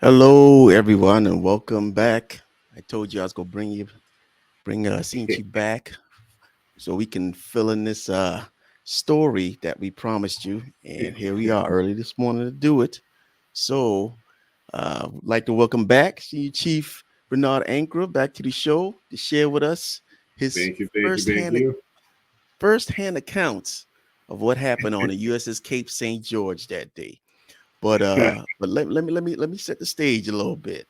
Hello, everyone, and welcome back. I told you I was gonna bring Cinchi back so we can fill in this story that we promised you, and here we are early this morning to do it. So, would like to welcome back Chief Ankrah back to the show to share with us his Thank you, thank you, thank firsthand you. firsthand accounts of what happened on the USS Cape St. George that day. But let me set the stage a little bit.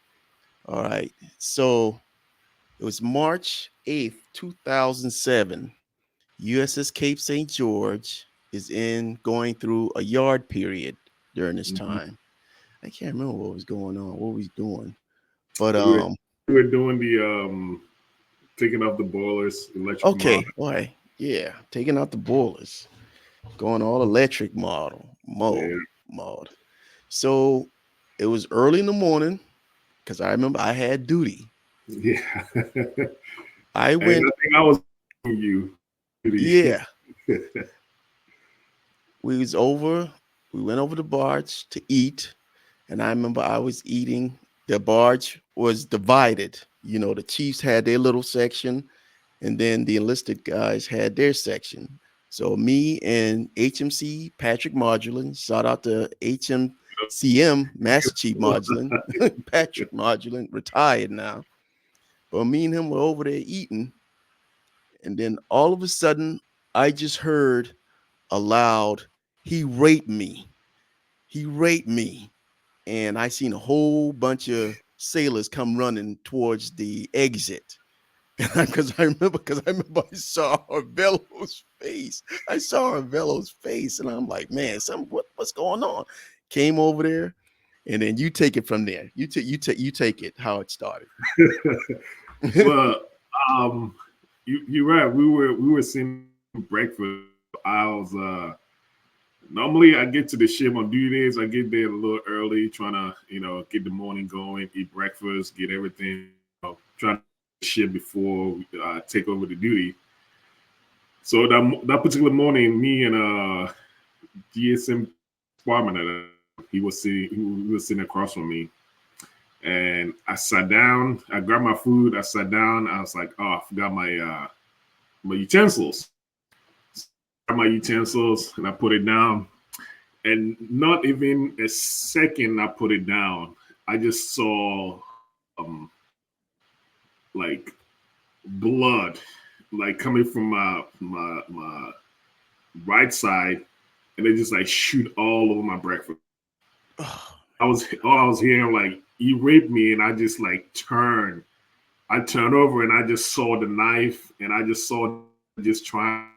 All right. So it was March 8th, 2007. USS Cape St. George is in going through a yard period during this Mhm. time. I can't remember what was going on, what we was doing. But We were we were doing the taking off the boilers, electric model. okay, all right. Yeah, taking out the boilers, going all electric Yeah, mode. So it was early in the morning because I remember I had duty. yeah. I And went, I think I was you. yeah, we was over, we went over the barge to eat. And I remember I was eating, the barge was divided. You know, the Chiefs had their little section, and then the enlisted guys had their section. So me and HMC Patrick Modulin, shout out to HMCM Master Chief Modulin, Patrick Modulin, retired now. But me and him were over there eating, and then all of a sudden, I just heard a loud, "He raped me. He raped me." And I seen a whole bunch of sailors come running towards the exit. Because I remember I saw Arvello's face. I saw Arvello's face, and I'm like, man, what's going on? Came over there, and then you take it from there. You take it how it started. well, um, you're right. We were seeing breakfast. I was normally I get to the ship on duty days. I get there a little early, trying to get the morning going, eat breakfast, get everything. Trying to ship before I take over the duty. So that particular morning, me and DSM fireman he was sitting across from me, and I sat down. I grabbed my food. I sat down. I was like, oh, I forgot my utensils. So I grabbed my utensils and I put it down. And not even a second I put it down, I just saw um like blood like coming from my right side, and they just like shoot all over my breakfast. Oh, I was hearing like he raped me, and I just like turned. I turned over and I just saw the knife, and I just saw just trying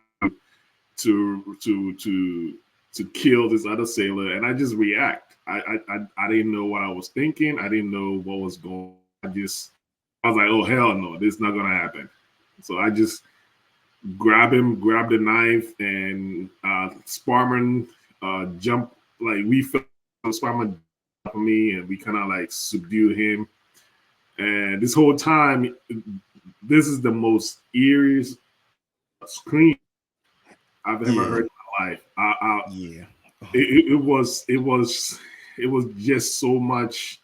to to to to kill this other sailor, and I just react. I didn't know what I was thinking. I didn't know what was going. I was like, oh hell no, this is not gonna happen. So I just grabbed the knife, and Sparman jumped, like we felt Sparman on me, and we kind of like subdued him. And this whole time, this is the most eerie scream I've ever yeah, heard in my life. yeah. Oh, It was just so much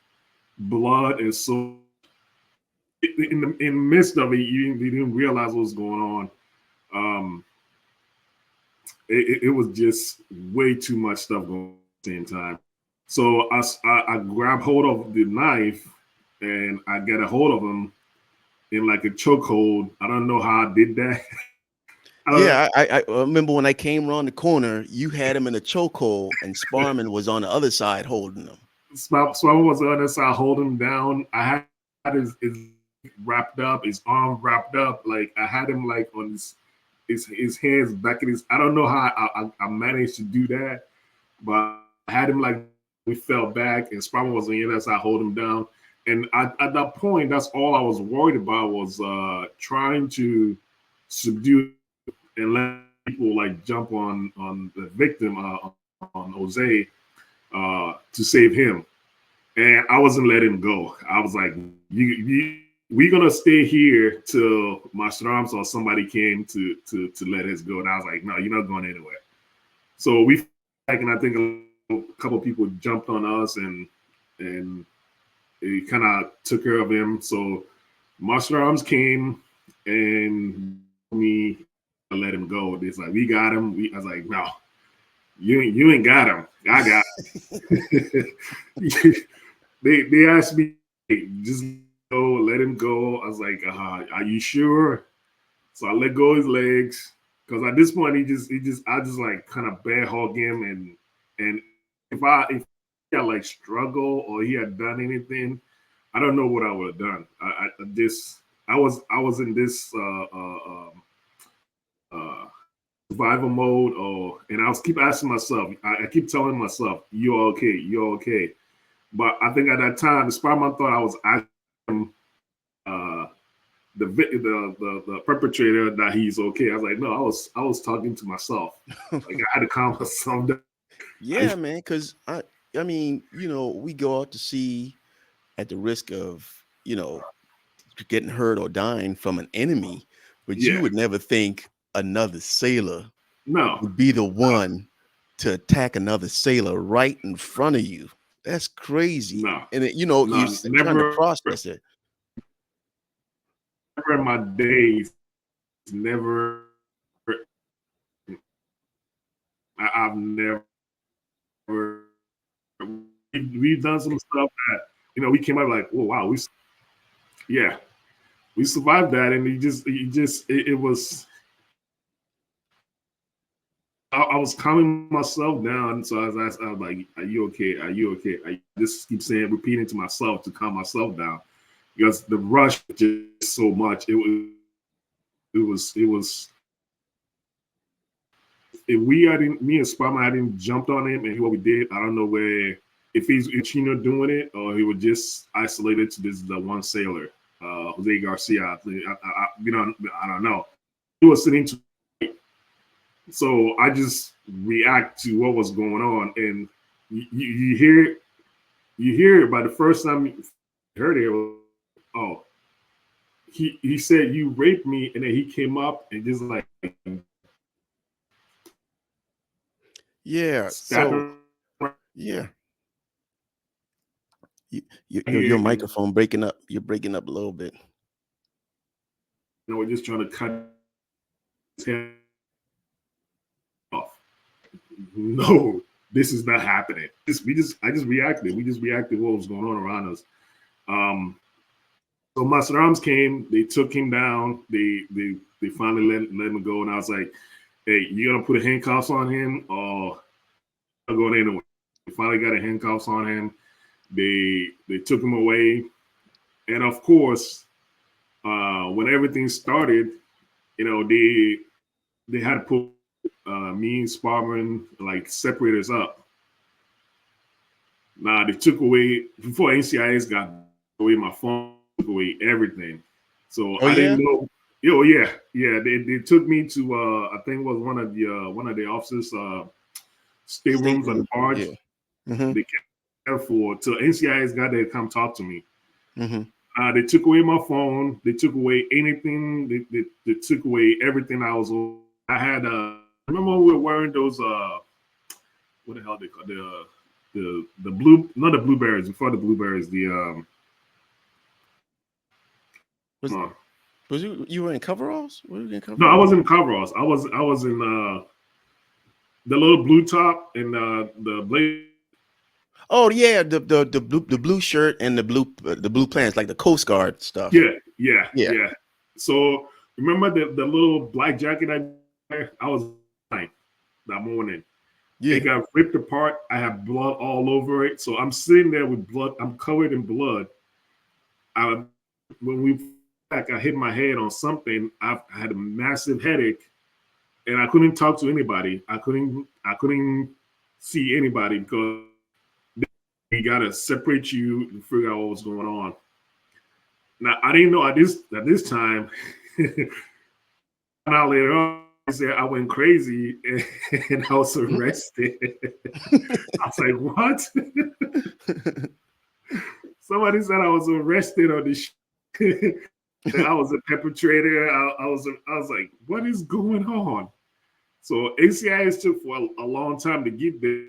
blood, and so in the midst of it, you didn't realize what was going on. Um, it was just way too much stuff going on at the same time. So I grab hold of the knife, and I get a hold of him in like a chokehold. I don't know how I did that. I don't. Yeah, I remember when I came around the corner, you had him in a chokehold, and Sparman was on the other side holding him. Swallow was on the other side, holding him down. I had his wrapped up, his arm wrapped up. Like I had him like on his hands back in his. I don't know how I managed to do that, but I had him like we fell back, and Sparman was on the other side, holding him down. And at that point, that's all I was worried about was trying to subdue and let people like jump on the victim, on Jose, to save him. And I wasn't letting him go. I was like, we're gonna stay here till Mastrams or somebody came to let us go. And I was like, no, you're not going anywhere. So we back, and I think a couple of people jumped on us, and it kind of took care of him. So martial arms came and me let him go. It's like, we got him. I was like, no, you ain't got him. I got him. They asked me, hey, just go, let him go. I was like, are you sure? So I let go of his legs because at this point I just like kind of bear hug him, and if he had like struggle or he had done anything, I don't know what I would have done. I was in this uh, survival mode, and I was keep asking myself. I keep telling myself, "You're okay, you're okay." But I think at that time, the Spider-Man thought I was asking uh, the perpetrator that he's okay. I was like, no, I was talking to myself. Like I had to calm myself down. Yeah, man, because I mean, we go out to sea at the risk of, getting hurt or dying from an enemy, but you Yeah, would never think another sailor no, would be the one to attack another sailor right in front of you. That's crazy. no, And you're no, trying to never, process it. never in my days, never. I've never. We've done some stuff that we came out like, oh wow, yeah, we survived that, and it was. I was calming myself down, so I was like, "Are you okay? Are you okay?" I just keep saying, repeating to myself to calm myself down because the rush was just so much. It was. If we hadn't, me and Spama hadn't jumped on him and what we did, I don't know where if he's Chino doing it or he was just isolated to the one sailor, Jose Garcia. I don't know. He was sitting to. So I just react to what was going on, and you hear it. By the first time you heard it, oh, he said you raped me, and then he came up and just like Yeah. So stabbed yeah, your here, and microphone breaking up. You're breaking up a little bit. we're just trying to cut his head off. No, this is not happening. I just reacted. We just reacted what was going on around us. Um, So Master Arms came, they took him down, they finally let him go, and I was like, "Hey, you gonna put a handcuffs on him, or I'm going anyway?" They finally got a handcuffs on him. They took him away, and of course, when everything started, they had to put me and Sparman like separate us up. Now they took away before NCIS got away my phone, took away everything. So Oh I yeah. didn't know. Oh yeah. They took me to I think it was one of the officers staterooms on the Stateroom. barge. Yeah. Mm-hmm. They kept there for till NCIS got there to come talk to me. Mm-hmm. They took away my phone. They took away anything. They took away everything I was. I had. Remember we were wearing those. What the hell they call the blue? Not the blueberries. Before the blueberries, the Was uh, was you were in coveralls? Were you in no, I coveralls? wasn't in coveralls. I was in the little blue top and the blaze. Oh yeah, the blue shirt and the blue pants, like the Coast Guard stuff. Yeah. Yeah. So remember the little black jacket I was wearing that morning. It Yeah. got ripped apart. I have blood all over it. So I'm sitting there with blood. I'm covered in blood. I, when we back, I hit my head on something. I had a massive headache, and I couldn't talk to anybody. I couldn't see anybody because we gotta separate you and figure out what was going on. Now I didn't know at this time. Now later on, I said I went crazy and I was arrested. I was like, what? Somebody said I was arrested on this. I was a perpetrator. I was like, what is going on? So ACIS took for a long time to get there.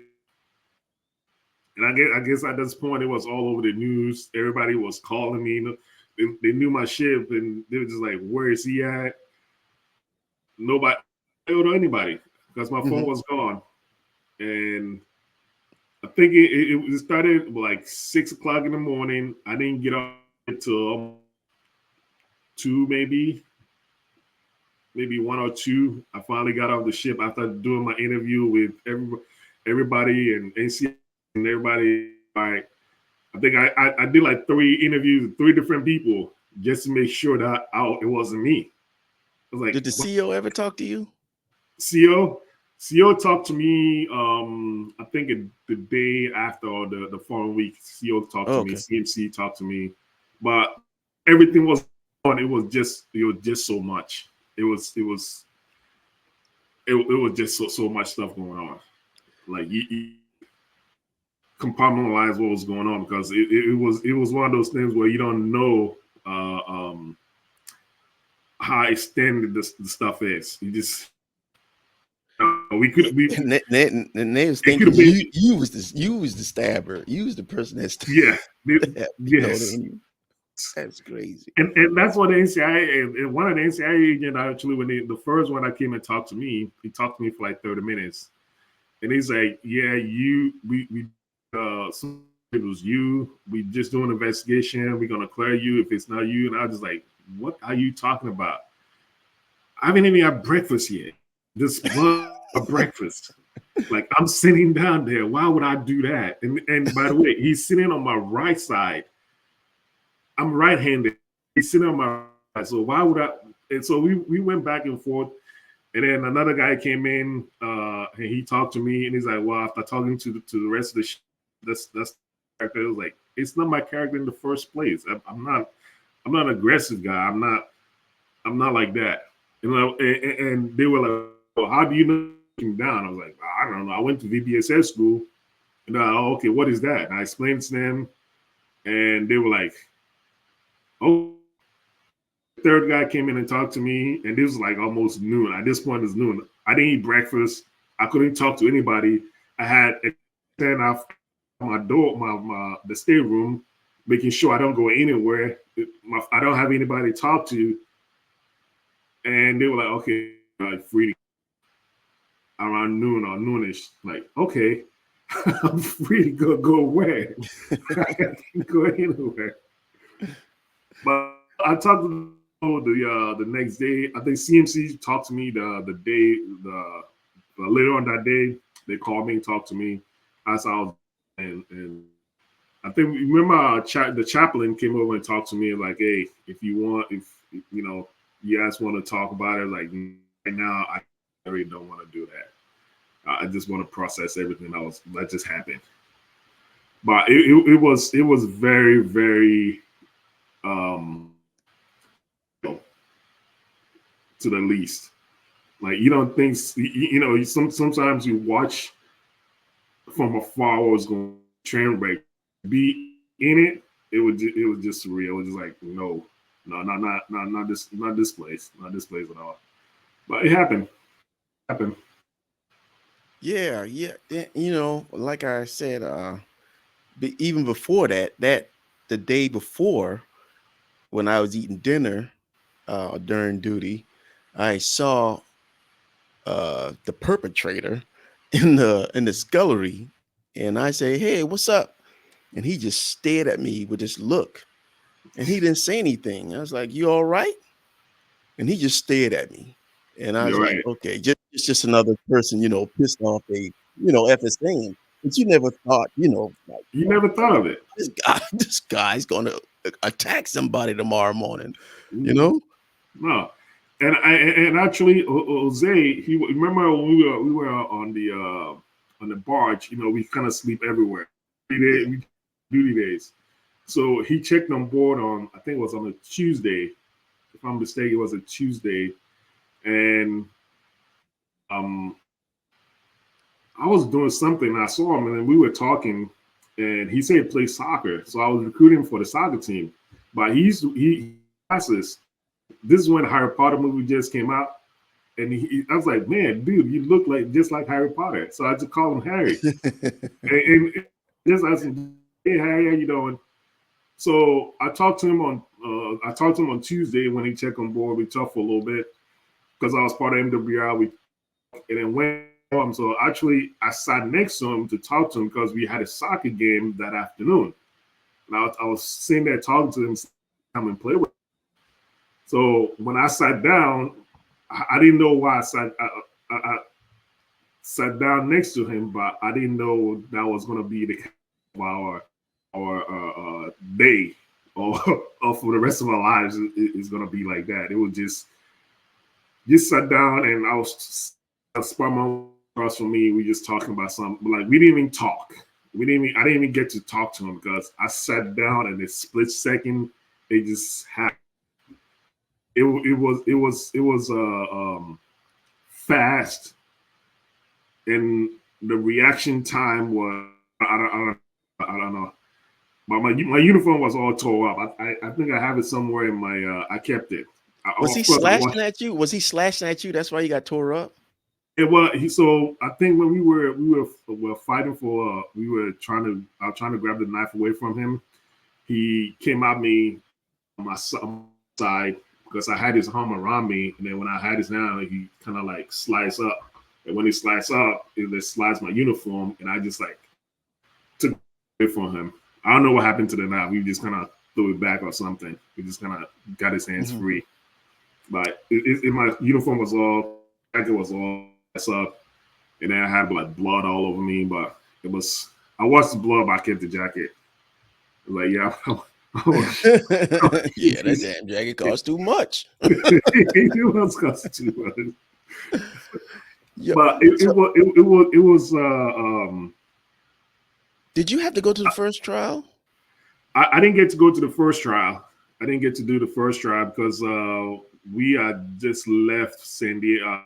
And I guess at this point it was all over the news. Everybody was calling me. They knew my ship, and they were just like, "Where is he at?" Nobody told anybody because my phone Mhm. was gone. And I think it started like 6 o'clock in the morning. I didn't get up until two, maybe one or two. I finally got off the ship after doing my interview with everybody and NCI and everybody. Like, I think I did like 3 interviews with 3 different people just to make sure that it wasn't me. I was like, Did the what? CEO ever talk to you? CO CO talked to me. I think the day after or the following week, CO talked Oh, to me. okay. CMC talked to me, but everything was on. It was just so much. It was just so much stuff going on. Like you compartmentalize what was going on because it was one of those things where you don't know how extended the stuff is. You just we could we And they was it could thinking have been you was the stabber. You was the person that yeah stabbed, yes. that's crazy. And that's what the NCIA and one of the NCIA agent actually when the first one that came and talked to me, he talked to me for like 30 minutes. And he's like, yeah, we it was you. We just doing an investigation. We're gonna clear you if it's not you. And I was just like, what are you talking about? I haven't even had breakfast yet. Just one breakfast. Like I'm sitting down there. Why would I do that? And by the way, he's sitting on my right side. I'm right-handed. He's sitting on my right. So why would I? And so we went back and forth. And then another guy came in and he talked to me and he's like, well, after talking to the rest of the that's character. It was like, it's not my character in the first place. I'm not an aggressive guy. I'm not like that. And they were like, well, how do you know him down? I was like, I don't know. I went to VBSS school. And oh, okay, what is that? And I explained to them and they were like, oh, third guy came in and talked to me, and this was like almost noon. At this point, it's noon. I didn't eat breakfast. I couldn't talk to anybody. I had to stand off my door, the stateroom, making sure I don't go anywhere. I don't have anybody to talk to. And they were like, okay, like free around noon or noonish. Like, okay, I'm free to go where? I can't go anywhere. But I talked to the next day. I think CMC talked to me the day later on that day. They called me, talked to me as I was, and I think remember the chaplain came over and talked to me like, hey, if you want, if you guys want to talk about it, like right now, I really don't want to do that. I just want to process everything that just happened. But it was very very um to the least. Like you don't think sometimes you watch from afar what's going train wreck. Be in it, it was just surreal. It was just like no, not this place, not this place at all. But it happened. Happened. Yeah, yeah. Like I said, even before that the day before when I was eating dinner during duty, I saw the perpetrator in the scullery, and I say, "Hey, what's up?" And he just stared at me with this look, and he didn't say anything. I was like, "You all right?" And he just stared at me, and I was You're like, right. "Okay, it's just another person, pissed off at the same." But you never thought, like, You never thought of it. this guy, this guy's gonna attack somebody tomorrow morning, you Mm, know? no, and actually, Jose, he remember when we were on the barge. We kind of sleep everywhere. Yeah. We duty days. So he checked on board on I think it was on a Tuesday. If I'm mistaken, it was a Tuesday, and um, I was doing something. And I saw him, and then we were talking, and he said he plays soccer. So I was recruiting for the soccer team, but he classes. This is when Harry Potter movie just came out, and I was like, man, dude, you look like just like Harry Potter. So I just called him Harry, and just asked him, hey, how you doing? So I talked to him on Tuesday when he checked on board. We talked for a little bit because I was part of MWI. And then went home. So actually, I sat next to him to talk to him because we had a soccer game that afternoon. And I was sitting there talking to him, come and play with him. So when I sat down, I didn't know why I sat down next to him, but I didn't know that was going to be the our day or, or for the rest of our lives is going to be like that. It was just sat down and I was Sparman across from me. We just talking about something. Like we didn't even talk. I didn't even get to talk to him because I sat down and a split second it just happened. It was fast, and the reaction time was I don't know. But my uniform was all tore up. I think I have it somewhere in my. I kept it. Was he slashing at you? Was he slashing at you? That's why you got tore up. It was so. I think when we were fighting for, I was trying to grab the knife away from him. He came at me on my side because I had his arm around me, and then when I had his hand, he kind of like sliced up. And when he sliced up, it just sliced my uniform, and I just like took it away from him. I don't know what happened to the knife. We just kind of threw it back or something. We just kind of got his hands free. But my uniform was all, jacket was all messed up, and then I had like blood all over me. But it was, I watched the blood, but I kept the jacket. Like, yeah. Yeah, that damn jacket cost too much. It was costing too much. Yeah, but it was. Did you have to go to the first trial? I didn't get to go to the first trial. I didn't get to do the first trial because we had just left San Diego.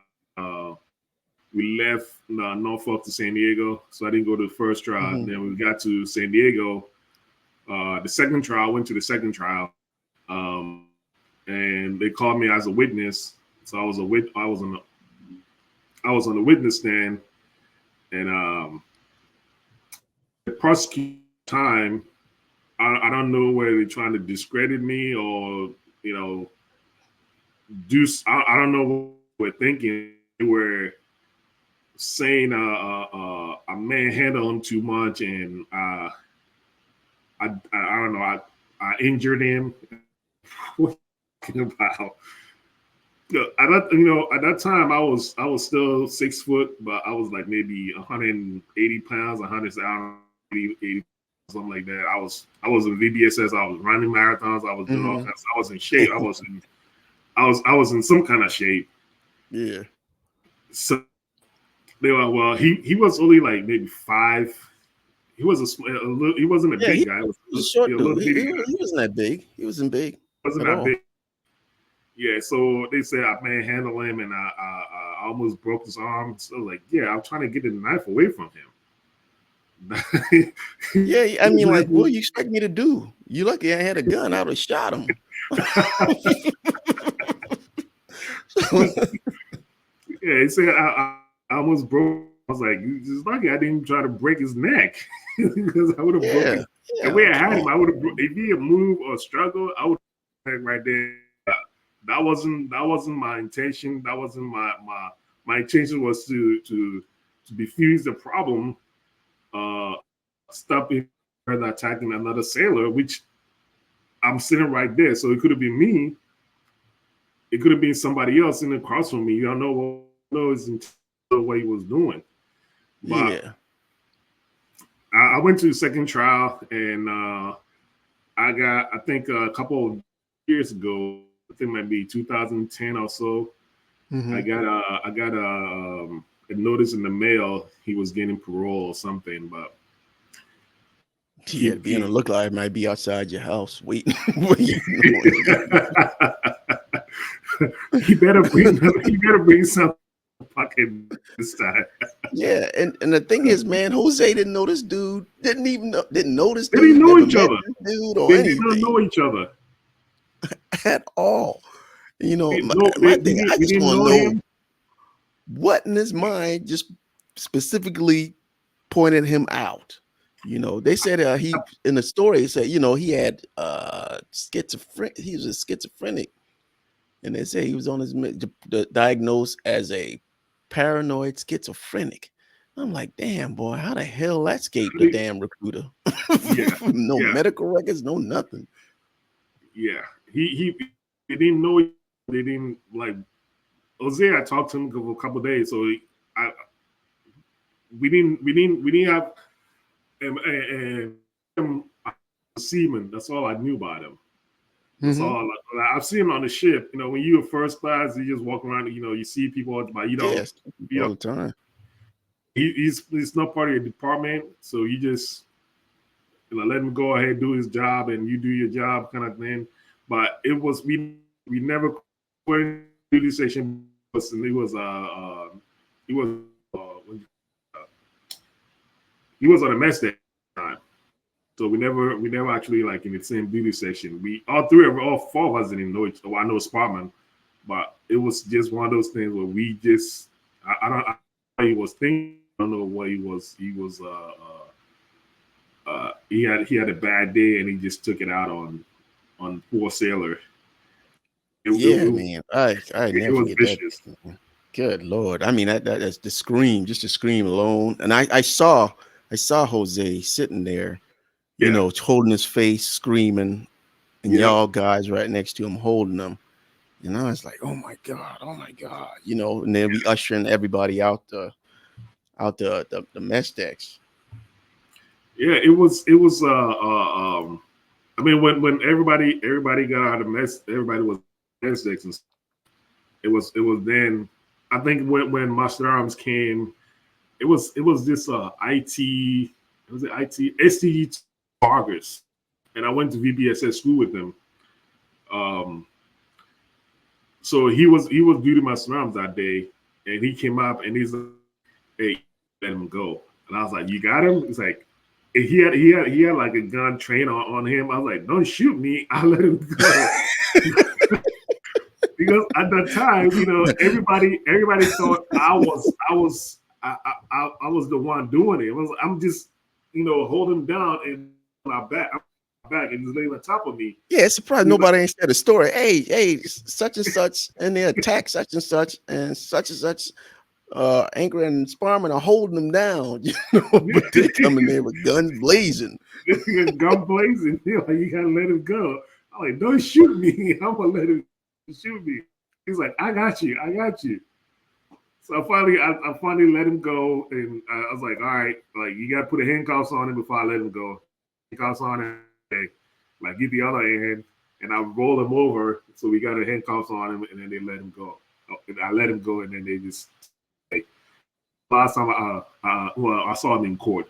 We left Norfolk to San Diego, so I didn't go to the first trial. And then we got to San Diego. The second trial, I went to the second trial, and they called me as a witness. So I was on the witness stand, and the prosecution time. I don't know whether they're trying to discredit me or I don't know what we're thinking. They were saying I manhandled him too much, and I don't know. I injured him. What about? At that time I was still 6 foot, but I was like maybe 180 pounds, 180, something like that. I was in VBSS. I was running marathons. I was doing all kinds. I was in shape. I was in some kind of shape. Yeah. So they were, well, he was only like maybe 5. He was he wasn't a big guy. He was a short dude. He wasn't that big. He wasn't big. He wasn't that big. Yeah, so they said I manhandled him and I almost broke his arm. So like, yeah, I'm trying to get the knife away from him. Yeah, I mean, like, what do you expect me to do? You lucky I had a gun. I would have shot him. Yeah, he said I almost broke. I was like, you just lucky I didn't try to break his neck because I would have broken. The way I had him, I would have. If he had moved or struggled, I would have right there. That wasn't my intention. That wasn't my intention was to defuse the problem, stop him from attacking another sailor, which I'm sitting right there. So it could have been me. It could have been somebody else sitting across from me. You don't know what he was doing. But yeah. I went to the second trial, and I think a couple of years ago, I think it might be 2010 or so, I got a notice in the mail he was getting parole or something, but yeah, being a look like might be outside your house waiting. He better bring some pocket this time. Yeah, and the thing is, man, Jose didn't know this dude. Didn't notice. They didn't know each other. Dude, or they anything. didn't know each other at all. My thing, I just want to know what in his mind just specifically pointed him out. You know, they said he in the story he said, you know, he had schizophrenic. He was a schizophrenic, and they say he was on his diagnosed as a paranoid schizophrenic. I'm like, damn boy, how the hell that escaped the damn recruiter? Yeah, No yeah, medical records, no nothing. yeah. He they didn't know. They didn't like Jose. I talked to him for a couple of days, so I we didn't have and seaman. That's all I knew about him. That's Mm-hmm. all. I've seen him on the ship. You know, when you're first class, you just walk around. You know, you see people, but Yes, you all know, the time. he's not part of your department, so you just let him go ahead do his job, and you do your job, kind of thing. But it was we never went to the station. He was he was uh, he was on a mess that time. So we never actually like in the same duty section. We all four of us didn't know each other. Well, I know Sparman, but it was just one of those things where we just I don't know what he was thinking. I don't know what he had a bad day and he just took it out on poor sailor. It, Yeah, it, man. I it never was forget that. vicious. Good Lord. I mean, that's the scream, just the scream alone. And I saw Jose sitting there, you Yeah. know, holding his face, screaming, and Yep. y'all guys right next to him holding him. And I was like, oh my God, you know, and then we ushering everybody out the mess decks. Yeah. It was. I mean, when everybody got out of mess, everybody was mess decks and it was then. I think when Master Arms came, it was this IT was it IT STG August, and I went to VBSS school with him. Um, so he was due to Master Arms that day, and he came up and he's like, "Hey, let him go." And I was like, "You got him?" He's like, he had like a gun trained on him. I was like, "Don't shoot me! I'll let him go." Because at that time, everybody thought I was the one doing it. I'm just, holding him down and my back and just laying on top of me. Yeah, it's surprised He's like, nobody ain't said a story. Hey, such and such, and they attack such and such. Anchor and Sparman are holding them down, you know, but they coming there with guns blazing. gun blazing. You gotta let him go. I'm like, don't shoot me. I'm gonna let him shoot me. He's like, I got you. I got you. So I finally let him go, and I was like, all right, like you got to put the handcuffs on him before I let him go. Handcuffs on him, okay. Like get the other hand, and I roll him over, so we got the handcuffs on him, and then they let him go. And I let him go, and then they just like, last time I saw him in court,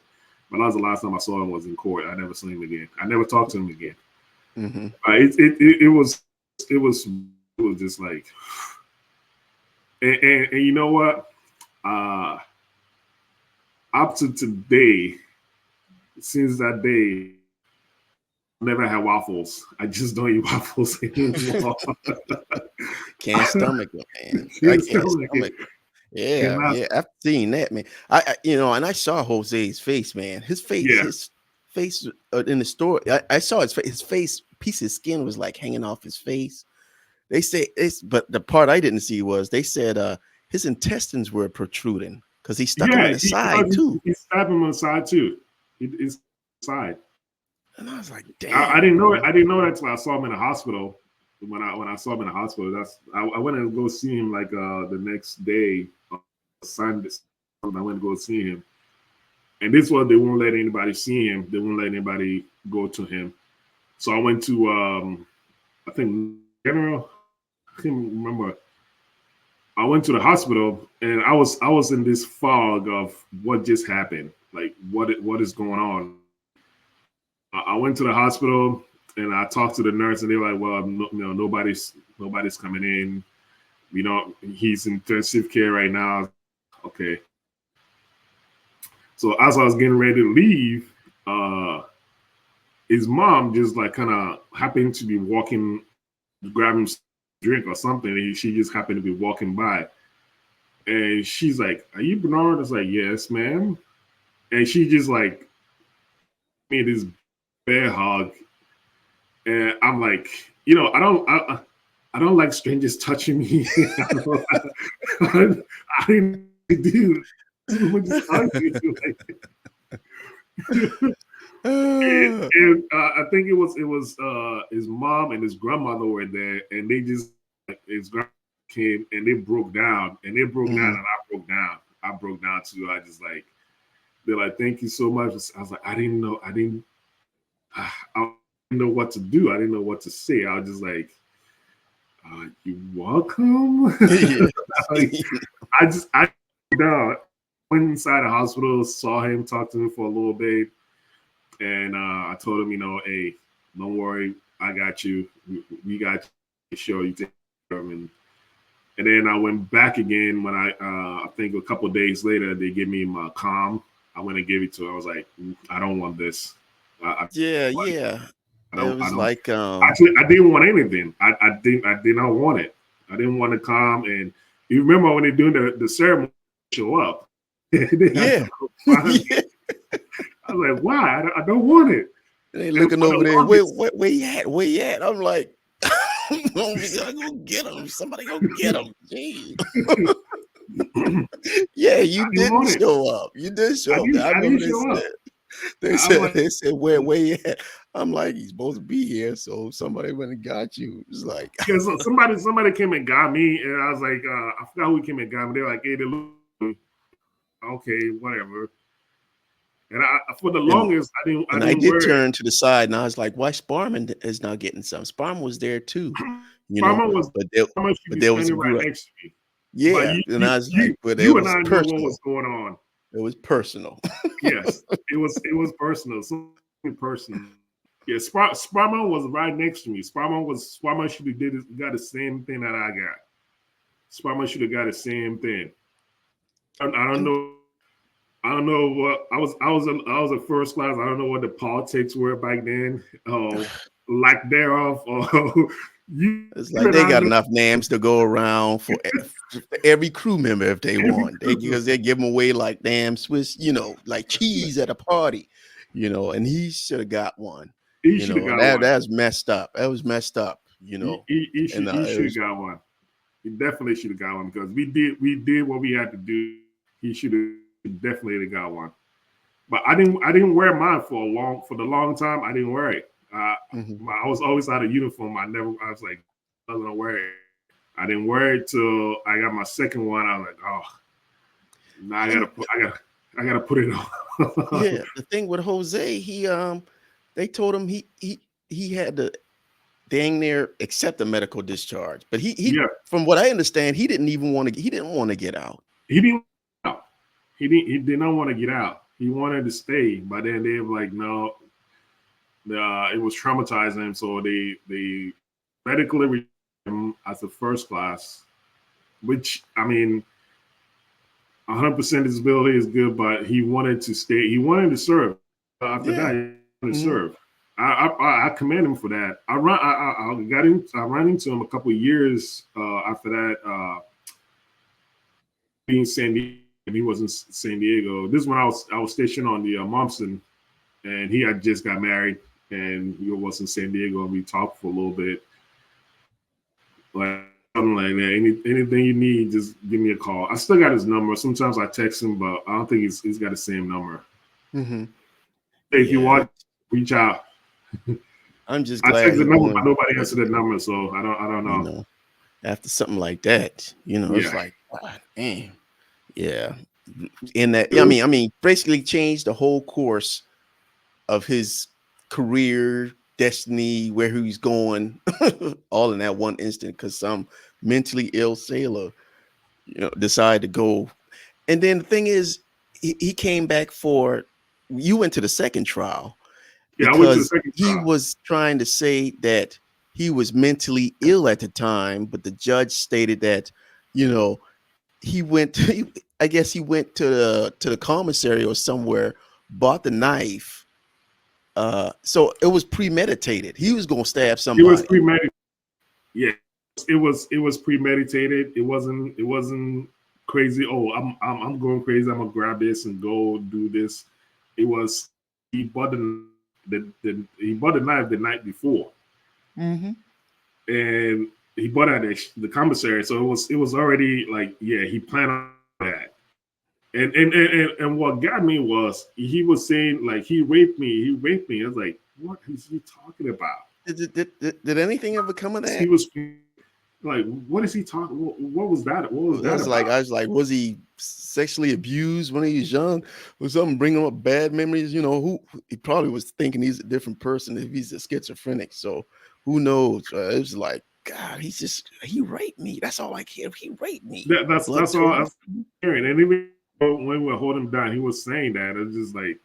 but that was the last time I saw him was in court. I never saw him again. I never talked to him again. Mm-hmm. It was just like, and you know what? Uh, up to today, since that day, I never had waffles. I just don't eat waffles anymore. Can't stomach it, man. I Can't can't stomach it. stomach it. Yeah, Cannot. yeah. I've seen that, man. And I saw Jose's face, man. Yeah, His face in the store. I saw his face. His face, piece of skin was like hanging off his face. They say it's, but the part I didn't see was they said his intestines were protruding because he stuck him in yeah. the side too. He stabbed him on the side too. His side. And I was like, I damn, didn't know boy. it. I didn't know that until I saw him in the hospital. When I saw him in the hospital, I went and go see him like the next day, Sunday. I went to go see him, and this was they won't let anybody see him. They won't let anybody go to him. So I went to I think General. I can't remember. I went to the hospital, and I was in this fog of what just happened, like what is going on. I went to the hospital and I talked to the nurse, and they were like, "Well, nobody's coming in. He's in intensive care right now." Okay. So as I was getting ready to leave, uh, his mom just like kind of happened to be walking, grabbing some drink or something. And she just happened to be walking by, and she's like, "Are you Bernard?" I was like, "Yes, ma'am." And she just like me this bear hug, and I'm like, you know, I don't like strangers touching me. I didn't do. Someone just hug you. And I think it was his mom and his grandmother were there, and they just his grandma came and they broke down, and they broke down, and I broke down. I broke down too. I just like they're like, thank you so much. I was like, I didn't know what to do. I didn't know what to say. I was just like, you welcome. Like, I down, went inside the hospital, saw him, talked to him for a little bit, and I told him, you know, hey, don't worry, I got you. We got you. Sure, you take care of him. And then I went back again when I think a couple of days later they gave me my comm. I went and gave it to her. I was like, I don't want this. Yeah, I yeah. It don't. I was don't. like Actually, I didn't want anything. I did not want it. I didn't want to come. And you remember when they're doing the ceremony, show up. yeah. Yeah. I was like, why? I don't want it. They And looking for the over there. longest, Where you at? Where you at? I'm like, we gotta go get him. Somebody go get him. Jeez. Yeah, I you didn't didn't want it. show up. You did show up. I I remember didn't show up. they I'm said like, they said where you at? I'm like, he's supposed to be here. So somebody went and got you. It's like because somebody came and got me, and I was like, I forgot who came and got me. They're like, hey, they look okay, whatever. And for the and longest, I I didn't did wear it. turn to the side and I was like, why Sparman is not getting some? Sparman was there too, you know, Farmer was but there Farmer should but be there was a standing right group. next to me. But Yeah. And I was like, but it you and was I know what personal. was going on. It was personal. Yes, it was personal, something personal. Yeah, Sparman was right next to me. Sparman should have got the same thing that I got. Sparman should have got the same thing. I don't And know. I don't know what I was a first class. I don't know what the politics were back then, lack thereof. Or you it's like and they I got know enough names to go around for every crew member if they every want. Because Christmas they give them away like damn Swiss, you know, like cheese at a party, you know, and he should have got one, he you should have know, and got one. that's messed up. That was messed up, you know. And He it should have was got one. He definitely should have got one because we did what we had to do. He should have definitely got one. But I didn't wear mine for the long time. I didn't wear it. mhm. I was always out of uniform. I was like, I was gonna wear it. I didn't wear it till I got my second one. I was like, oh, now And I gotta put it on. yeah, the thing with Jose, they told him he had to dang near accept a medical discharge, but he Yeah, from what I understand, he didn't want to get out. he didn't. He did not want to get out. He wanted to stay, but then they were like, no, it was traumatizing him, so they medically retired him as a first class. Which I mean, 100% disability is good, but he wanted to stay. He wanted to serve. After that, Yeah. he wanted to Mhm. serve. I commend him for that. I ran into him a couple of years after that. Being San Diego, and he was in San Diego. This is when I was stationed on the Momsen, and he had just got married, and he was in San Diego, and we talked for a little bit. Like something like that. Anything you need, just give me a call. I still got his number. Sometimes I text him, but I don't think he's got the same number. Mhm. Hey, if you Yeah. want, reach out. I'm just I glad text the he number, but won. nobody answered the number, so I don't You know. know, after something like that, you know, it's Yeah, like, God, damn. Yeah. In that, it was, I mean, basically changed the whole course of his career, destiny, where he's going, all in that one instant because some mentally ill sailor, you know, decided to go. And then the thing is, he came back for you went to the second trial yeah. I went to the because second he trial. was trying to say that he was mentally ill at the time, but the judge stated that, you know, he went to, I guess he went to the commissary or somewhere, bought the knife. So it was premeditated. He was gonna stab It was somebody. premeditated. Yeah, it was premeditated. It wasn't crazy. Oh, I'm going crazy. I'm gonna grab this and go do this. It was he bought the he bought the knife the night before, Mm-hmm. and he bought it at the commissary. So it was already like, yeah, he planned on that. And what got me was he was saying like he raped me. He raped me. I was like, what is he talking about? Did anything ever come of He that? was like, what is he talking? What was that? What was that about? I was like, was he sexually abused when he was young? Was something bringing up bad memories? You know, who he probably was thinking he's a different person if he's a schizophrenic. So who knows? It was like, God, he raped me. That's all I care. He raped me. Blood That's all I tore. was hearing. And even when we were holding him down, he was saying that. It's just like,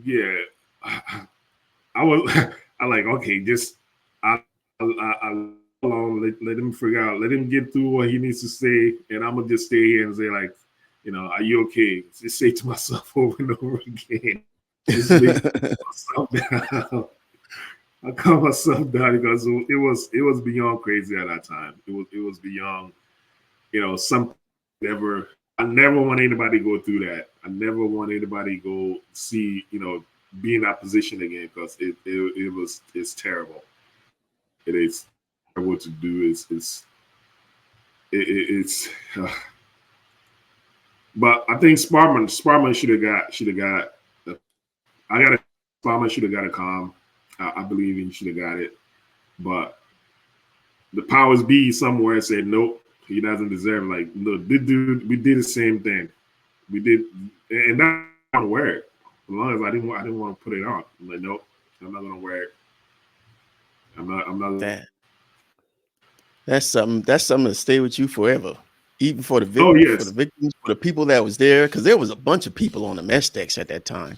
yeah, I was, I like, okay, just I alone, let him figure out, let him get through what he needs to say, and I'm gonna just stay here and say like, you know, are you okay? Just say to myself over and over again. Just make myself down. I calm myself down because it was beyond crazy at that time. It was beyond, you know, something never. I never want anybody to go through that. I never want anybody to go see, you know, be in that position again because it's terrible. It is terrible to do. It's but I think Sparman should have got. I got a Sparman should have got a calm. I believe he should have got it, but the powers be somewhere said nope, he doesn't deserve it. Like look, this dude, we did the same thing. We did, and that I don't wear it. As long as I didn't want to put it on. I'm like nope, I'm not gonna wear it. I'm not. That's something. That's something to stay with you forever. Even for the Oh for the yes, victims, for the people that was there, because there was a bunch of people on the mess decks at that time.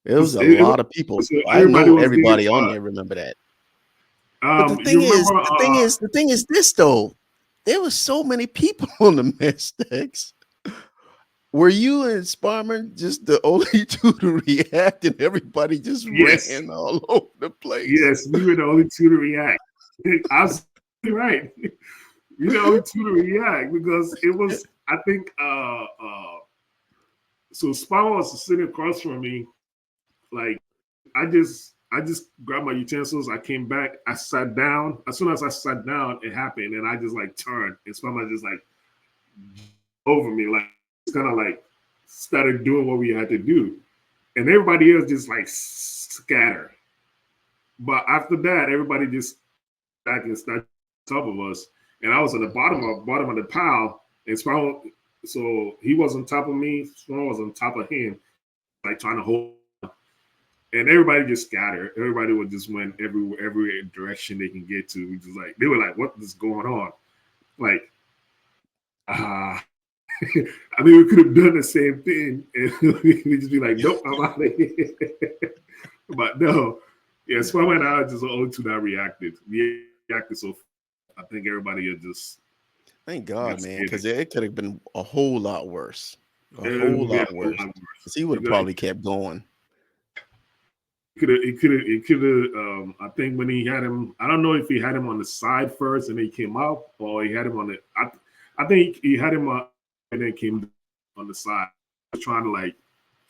There was a it was lot of people. so I everybody know was there. everybody on there remember that. But You remember? the thing is this though. There was so many people on the mess decks. Were you and Sparman just the only two to react, and everybody just Yes, ran all over the place? yes, we were the only two to react. Absolutely right. We the only two to react because it was. I think. So Sparrow was sitting across from me. Like I just grabbed my utensils. I came back. I sat down. As soon as I sat down, it happened, and I just like turned, and Sparrow just like over me, like it's kind of like started doing what we had to do, and everybody else just like scattered. But after that, everybody just back and started on top of us, and I was at the bottom of the pile, and Sparrow. So he was on top of me. Sparrow was on top of him, like trying to hold. And everybody just scattered. Everybody would just went every direction they can get to. We just like they were like, "What is going on?" Like, I mean, we could have done the same thing, and we just be like, "Nope, I'm out of here." But no, yeah, Swam and I just all to that reacted. We reacted so. I think everybody had just Thank God, got man, scared. because it could have been a whole lot worse. A It whole would be a lot whole worse. lot worse. Because he would have probably kept going. It could have. I think when he had him, I don't know if he had him on the side first and then he came out, or he had him on the. I think he had him on and then came on the side, trying to like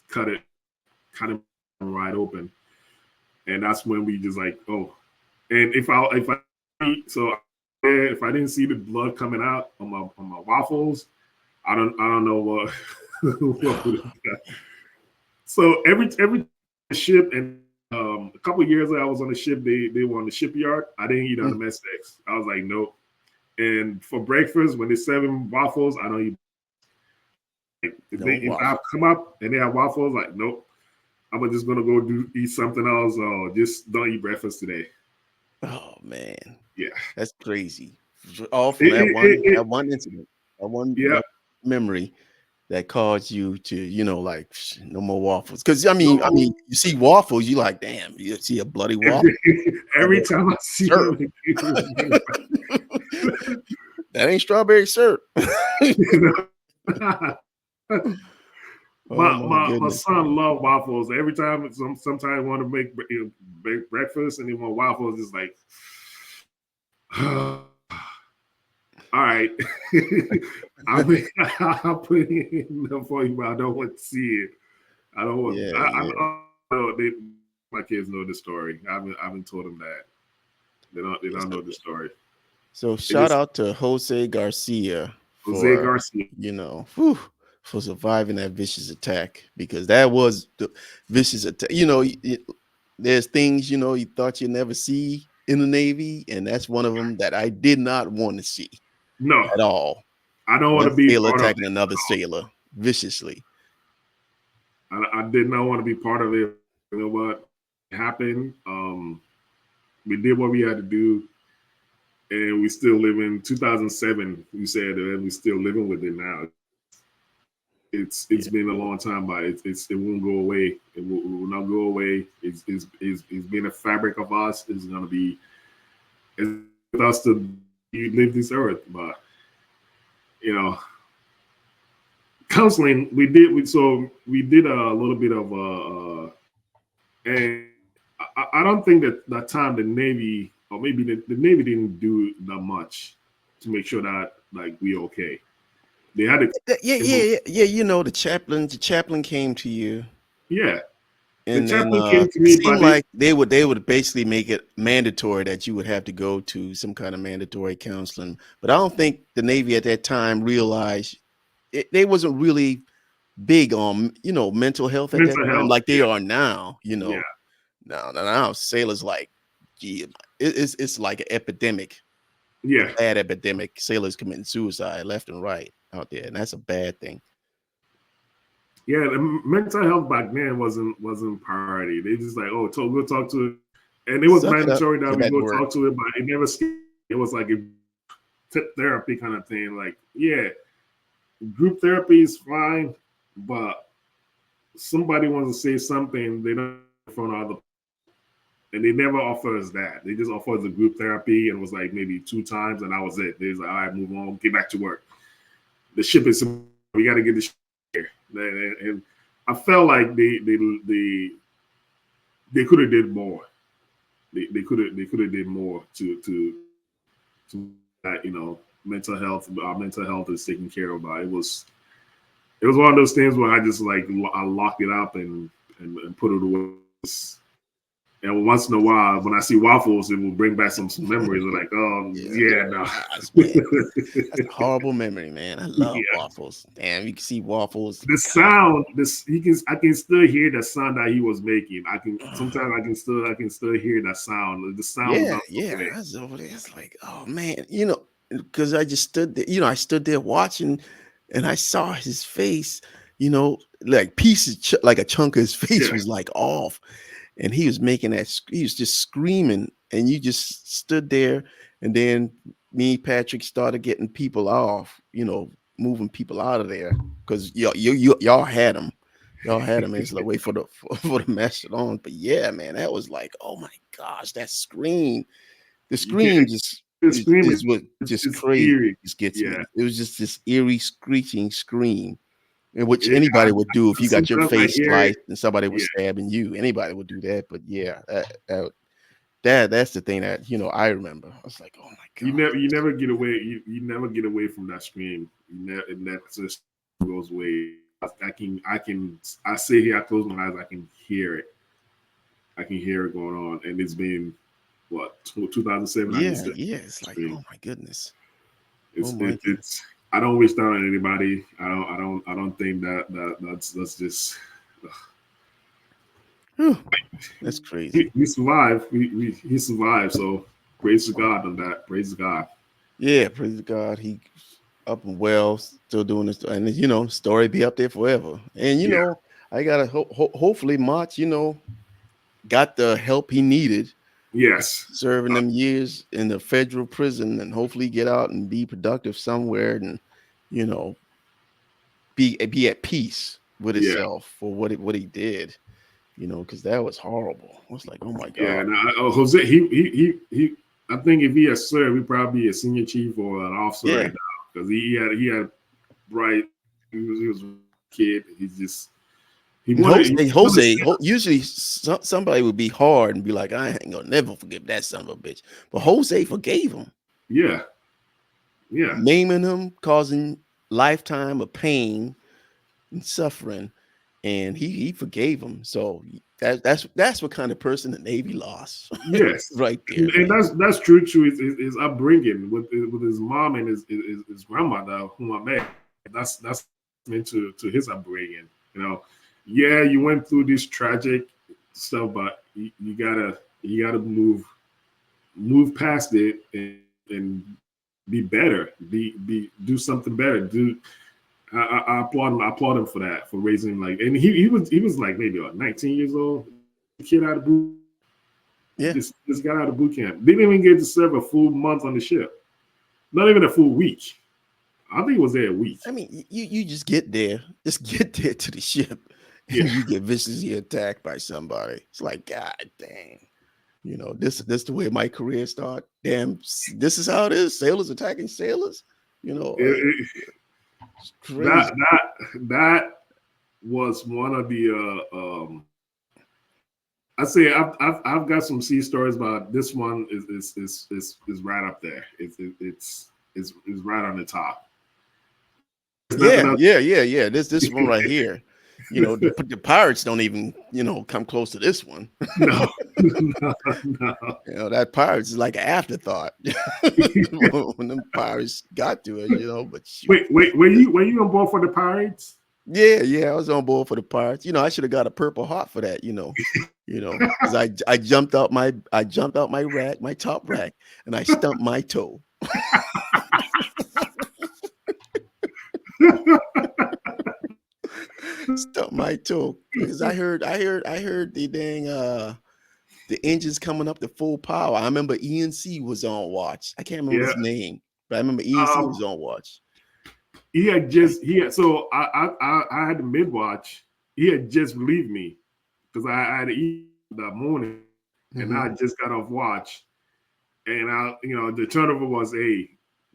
cut it, kind of wide open, and that's when we just like, oh, and if I didn't see the blood coming out on my waffles, I don't know what what would have done. So every ship and a couple of years ago I was on the ship. They were on the shipyard. I didn't eat on the Mm, mess decks. I was like, nope. And for breakfast, when they serving waffles, I don't eat. no If I waffle. come up and they have waffles, like nope. I'm just gonna go eat something else or just don't eat breakfast today. Oh man, Yeah. that's crazy. All from It, it, it, it, that one incident, yeah. one memory that caused you to, like no more waffles. Because No. I mean, you see waffles, you like, damn, you see a bloody waffle. Every time I see Syrup. him, That ain't strawberry syrup. you know. Oh my My goodness. son love waffles. Every time, sometimes I want to make breakfast and he want waffles. It's like, all right, I'll put it in there for you, but I don't want to see it. I don't want. Yeah, yeah. I know my kids know the story. I haven't told them that. They Yes, don't know the story. so They shout just out to Jose Garcia Jose for, Garcia. whew, for surviving that vicious attack, because that was the vicious attack. There's things you thought you'd never see in the Navy, and that's one of them that I did not want to see No, at all. I don't want One to be sailor part of attacking it. another sailor viciously. I did not want to be part of it. You know what happened? We did what we had to do, and we still live in 2007. You said, and we still living with it now. It's Yeah, been a long time, but it won't go away. It will not go away. It's been a fabric of us. It's gonna be it's with us to live this earth. But you know, counseling we did a little bit of and I don't think that time the Navy or maybe the Navy didn't do that much to make sure that like we okay. They had to yeah, yeah, yeah, yeah. The chaplain came to you, yeah. The and then chaplain came to it me, seemed but they like they would basically make it mandatory that you would have to go to some kind of mandatory counseling. But I don't think the Navy at that time realized they wasn't really big on mental health at that mental time health. like they are now. Yeah, Now sailors like, gee, it's like an epidemic, a yeah, bad epidemic. Sailors committing suicide left and right out there, and that's a bad thing. yeah. The mental health back then wasn't priority. They just like, oh, go talk to it, and it was Suck it up, mandatory that get we back to go work. talk to it, but it never scared. It was like a therapy kind of thing. Like, yeah, group therapy is fine, but somebody wants to say something, they don't in front of other, and they never offer us that. They just offer us the group therapy, and it was like maybe 2 times, and that was it. They was like, all right, move on, get back to work. The ship is we got to get the ship here, and I felt like they could have did more. They could have did more to that mental health. Our mental health is taken care of. But it was one of those things where I just like I locked it up and put it away. And once in a while, when I see waffles, it will bring back some memories. Of like, oh Yeah, yeah, no, gosh, man, that's a horrible memory, man. I love yeah. waffles. Damn, you can see waffles. The sound, this I can still hear the sound that he was making. I can sometimes I can still hear that sound. The sound will Yeah, not go yeah. away. I was over there. It's like, oh man, because I just stood there. I stood there watching, and I saw his face. Like pieces, like a chunk of his face Yeah, was like off, and he was making that. He was just screaming, and you just stood there. And then me, Patrick, started getting people off. Moving people out of there because y'all had him. Y'all had him. It's like wait for the for the mastodon. But yeah, man, that was like, oh my gosh, that scream. The you can't. scream just The scream is what just is crazy eerie. just gets Yeah, me. It was just this eerie screeching scream, in which yeah. anybody would do if you got your Sometimes I face hear it. sliced and somebody was Yeah, stabbing you. Anybody would do that. But yeah, that's the thing that I remember. I was like, oh my god. you never get away. You never get away from that scream. And that just goes away. I sit here. I close my eyes. I can hear it. I can hear it going on, and it's been what 2007. I can Yeah, still yeah. It's like, scream. oh my goodness. Oh It's my it, goodness. it's. I don't wish that on anybody. I don't think that's just. Whew, that's crazy. He survived. He survived. So praise to God on that. Praise to God. Yeah, praise God. He up and well, still doing this, and story be up there forever. And Yeah. I gotta hopefully March, got the help he needed, Yes. serving them years in the federal prison, and hopefully get out and be productive somewhere, and you know be at peace with Yeah. itself for what he did. Because that was horrible. I was like, oh my Yeah. god. And Jose, he. I think if he had served, he'd probably be a senior chief or an officer right Yeah. now because he had bright. He was a kid. He And wanted. Usually somebody would be hard and be like, I ain't gonna never forgive that son of a bitch. But Jose forgave him, Yeah. Yeah. maiming him, causing lifetime of pain and suffering. and he forgave him. So that's what kind of person the Navy lost. Yes, Right there, and man. that's true to his upbringing with his mom and his grandmother, whom I met. That's into his upbringing. You know, yeah, you went through this tragic stuff, but you gotta move past it and be better. Be do something better. I applaud him for that, for raising him like, and he was like maybe like 19 years old, kid out of boot. Yeah. Just got out of boot camp. Didn't even get to serve a full month on the ship. Not even a full week. I think he was there a week. I mean, you just get there, just get there to the ship, Yeah. and you get viciously attacked by somebody. It's like, God dang. You know, this the way my career started. Damn, this is how it is. Sailors attacking sailors. You know, It, it, it's that crazy. that was one of the I say I've got some sea stories, but this one is right up there. It's right on the top. There's nothing Yeah, else. yeah, yeah, yeah. This one right here. You know, the pirates don't even, come close to this one. No, no, no. You know, that pirates is like an afterthought when them pirates got to it, but shoot. Wait. Were you on board for the Pirates? Yeah, yeah, I was on board for the pirates. I should have got a purple heart for that, because I jumped out my rack, my top rack, and I stumped my toe. Stumped my toe because I heard the dang the engines coming up to full power. I remember ENC was on watch. I can't remember Yeah. his name, but I remember ENC Um, was on watch. so I had the mid watch. He had just relieved me because I had to eat that morning, and Hmm. I just got off watch, and the turnover was, hey,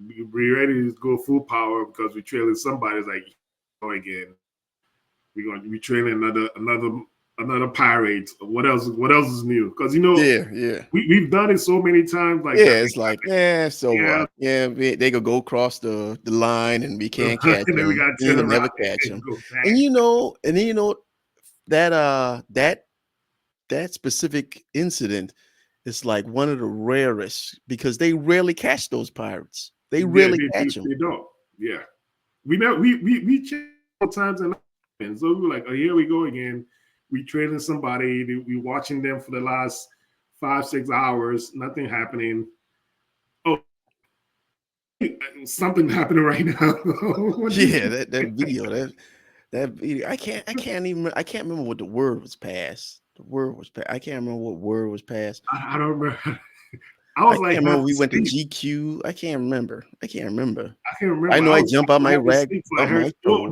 we ready to go full power because we're trailing somebody. It's like, oh, again, we're going to be trailing another pirate. What else? What else is new? Because Yeah, yeah. we've done it so many times. Like, Yeah, it's like, yeah, so yeah, what? Yeah, they could go across the line and we can't catch and then we them. got to You turn can around never catch and them. go And back. that specific incident is like one of the rarest because they rarely catch those pirates. They Yeah, rarely catch them. they don't. Yeah, we know we check all times and so we were like, oh, here we go again. We trailing somebody. We watching them for the last 5-6 hours. Nothing happening. Oh, something happening right now. What do Yeah, you- that video, that video. I can't remember what the word was passed. The word was passed. I can't remember what word was passed. I don't remember. I I was can't like remember half we went to asleep. GQ. I can't remember. I can't remember. I can't I remember. know I I was jump out my half rack, asleep. So I bump heard, my oh, toe.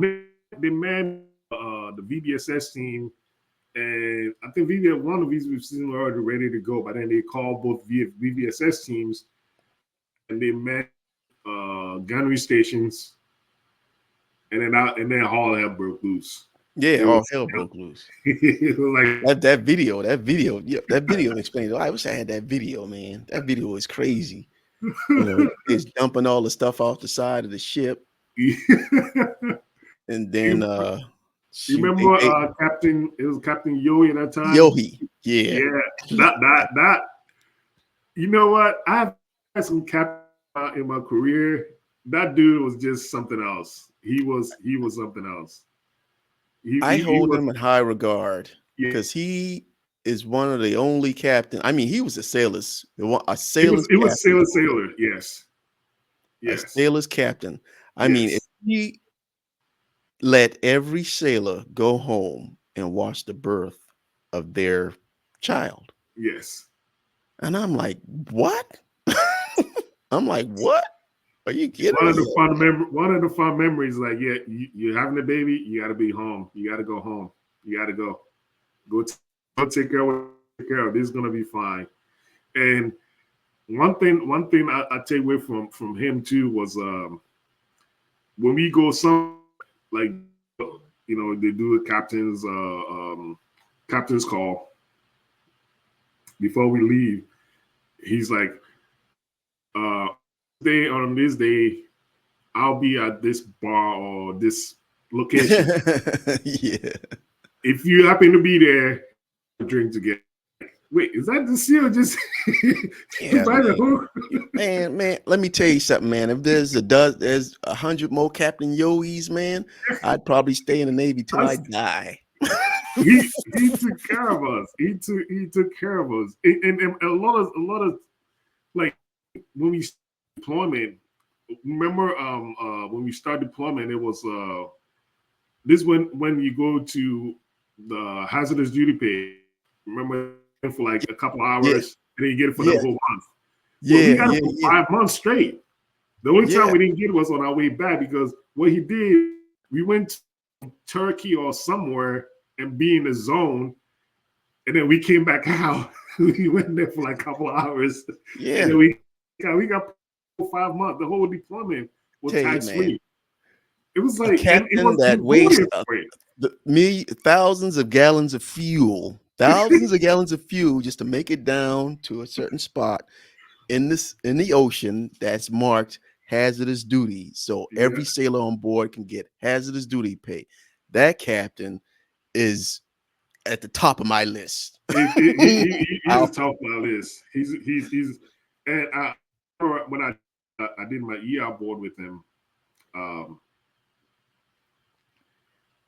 the man, the VBSS team. And I think one of these we've seen already ready to go, but then they called both VBSS teams and they met gunnery stations, and then all hell broke loose. Yeah, It all was hell broke loose. it was like That video explains. I wish I had that video, man. That video is crazy. It's dumping all the stuff off the side of the ship, you, and then you shoot, remember Captain? It was Captain Yoey at that time. Yohi, yeah, Yeah, that. You know what? I've had some captains in my career. That dude was just something else. He was something else. I He hold was, him in high regard yeah. because he is one of the only captain. I mean, he was a It was sailor's it was captain, Sailor. Yes, a yes, sailor's captain. I mean, if yes, he let every sailor go home and watch the birth of their child, yes. and I'm like, what? I'm like, what? Are you kidding One of me? the fun memories. Like, yeah, you're having a baby. You got to be home. You got to go home. You got to go go take care of what you take care of. This is gonna be fine. And one thing I take away from him too was when we go some like they do a captain's call before we leave. He's like, uh, on this day, I'll be at this bar or this location. Yeah. if you happen to be there, drink together. Wait, is that the seal? Just Yeah, by the hook? man. Let me tell you something, man. If there's 100 more Captain Yoes, man, I'd probably stay in the Navy till I die. He took care of us. He took care of us. And a lot of like when we deployment. Remember, when we started deployment, it was this when you go to the hazardous duty pay. Remember, for like a couple Yeah, hours, and then you get it for the yeah, whole month. Well, we yeah, got it yeah, for yeah, 5 months straight. The only time yeah. we didn't get it was on our way back because what he did, we went to Turkey or somewhere and be in the zone, and then we came back out. We went there for like a couple of hours, and Yeah. then we got 5 months. The whole deployment was Tell you, tax man, free. It was a like, and it captain was that wastes rewarding for it. thousands of gallons of fuel, just to make it down to a certain spot in the ocean that's marked hazardous duty, so Yeah, every sailor on board can get hazardous duty pay. That captain is at the top of my list. he's a I'll- tough my list. He's and I remember when I did my ER board with him. Um,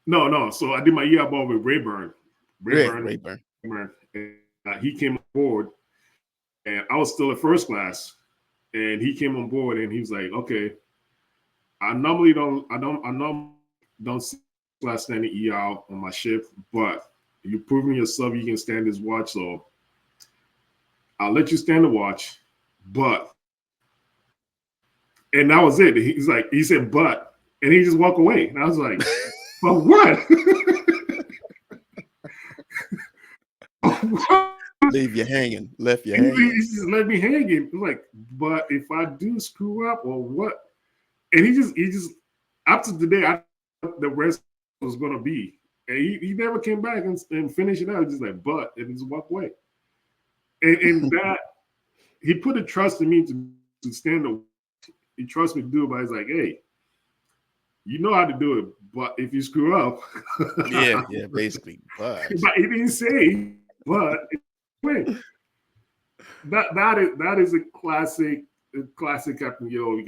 no. So I did my ER board with Rayburn. Rayburn, Rayburn. Rayburn, and he came on board, and I was still at first class, and he came on board, and he was like, "Okay, I normally don't see class standing ER on my ship, but you proving yourself you can stand this watch, so I'll let you stand the watch, but." And that was it. He said, but, and he just walked away. And I was like, but what? Leave you hanging. Left you And he hanging. just let me hang it. Like, but if I do screw up or what? And he just up to today, I thought the rest was gonna be. And he never came back and finished it out. Just like, but, and just walk away. And that he put a trust in me to stand the. He trusts me to do it, but he's like, hey, you know how to do it, but if you screw up, Yeah, basically. But but he didn't say, but wait, that is a classic Captain Yo.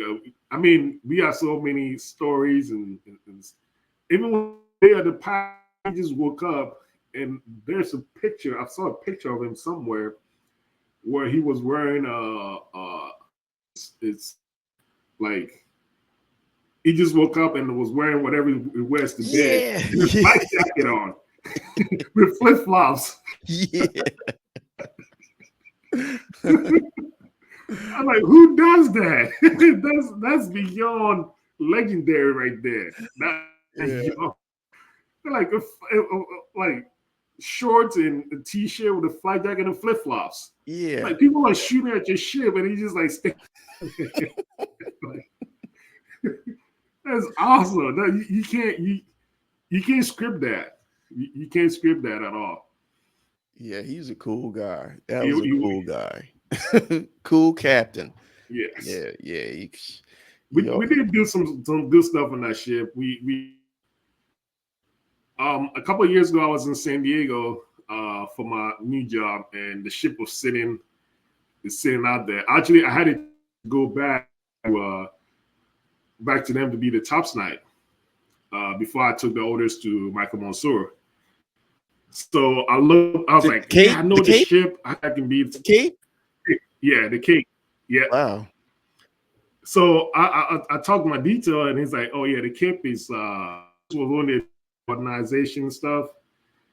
I mean, we have so many stories, and even when they are the pilot, he just woke up and there's a picture. I saw a picture of him somewhere where he was wearing it's like he just woke up and was wearing whatever he wears to bed yeah, and his life jacket on with flip flops. yeah. I'm like, who does that? that's beyond legendary right there. That's Yeah, beyond. Like like shorts and a t-shirt with a flight jacket and flip flops. yeah, Like people are shooting at your ship and he just like stay. Like, that's awesome. No, you can't script that. You can't script that at all. yeah. He's a cool guy. That was You, a you, cool guy. Cool captain. yes, Yeah. we did do some good stuff on that ship. We a couple of years ago I was in San Diego for my new job, and the ship was sitting out there. Actually, I had to go back to them to be the top snipe before I took the orders to Michael Mansour. So I was like, yeah, I know the Cape, ship. I can be the Cape. yeah, the Cape. Yeah. Wow. So I talked my detail, and he's like, oh yeah, the Cape is was on the modernization stuff.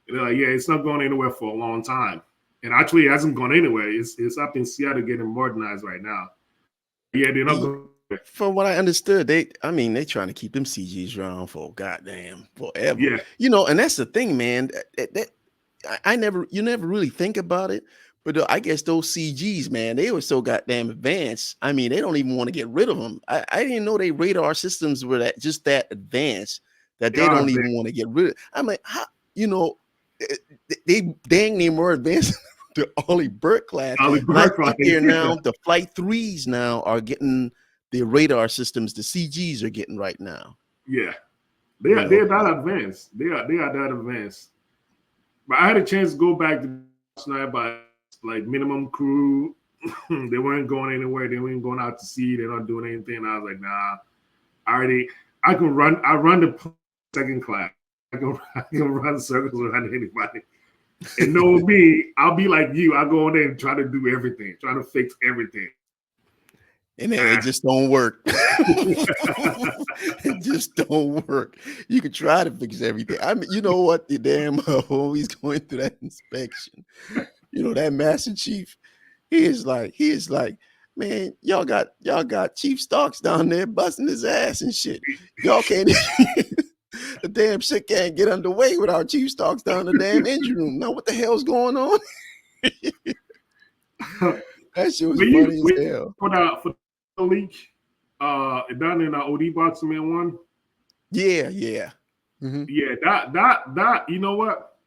And they're like, yeah, it's not going anywhere for a long time. And actually, it hasn't gone anywhere. It's up in Seattle getting modernized right now. Yeah, they're not going. From what I understood, they trying to keep them CGs around for goddamn forever. Yeah, And that's the thing, man. You never really think about it, but I guess those CGs, man, they were so goddamn advanced. I mean, they don't even want to get rid of them. I didn't know they radar systems were that advanced that they they are don't advanced. even want to get rid of. I'm like, how, they dang near more advanced to Ollie Burt class. Ollie And I Burke, think they're now the flight threes now are getting the radar systems the CGs are getting right now. yeah, You know, they're that advanced. They are that advanced. But I had a chance to go back to tonight by like minimum crew. They weren't going anywhere. They weren't going out to sea. They're not doing anything. I was like, nah. I can run. I run the second class. I can run circles around anybody. And know me, I'll be like you. I go in there and try to do everything, try to fix everything. And then it just don't work. It just don't work. You can try to fix everything. I mean, you know what? The damn always going through that inspection. You know, that Master Chief, he is like, man, y'all got Chief Starks down there busting his ass and shit. Y'all can't the damn shit can't get underway without Chief Starks down the damn engine room. Now what the hell's going on? That shit was funny as hell. For the leak, down in the OD box, man, one. Yeah. Mm-hmm. Yeah, that. You know what?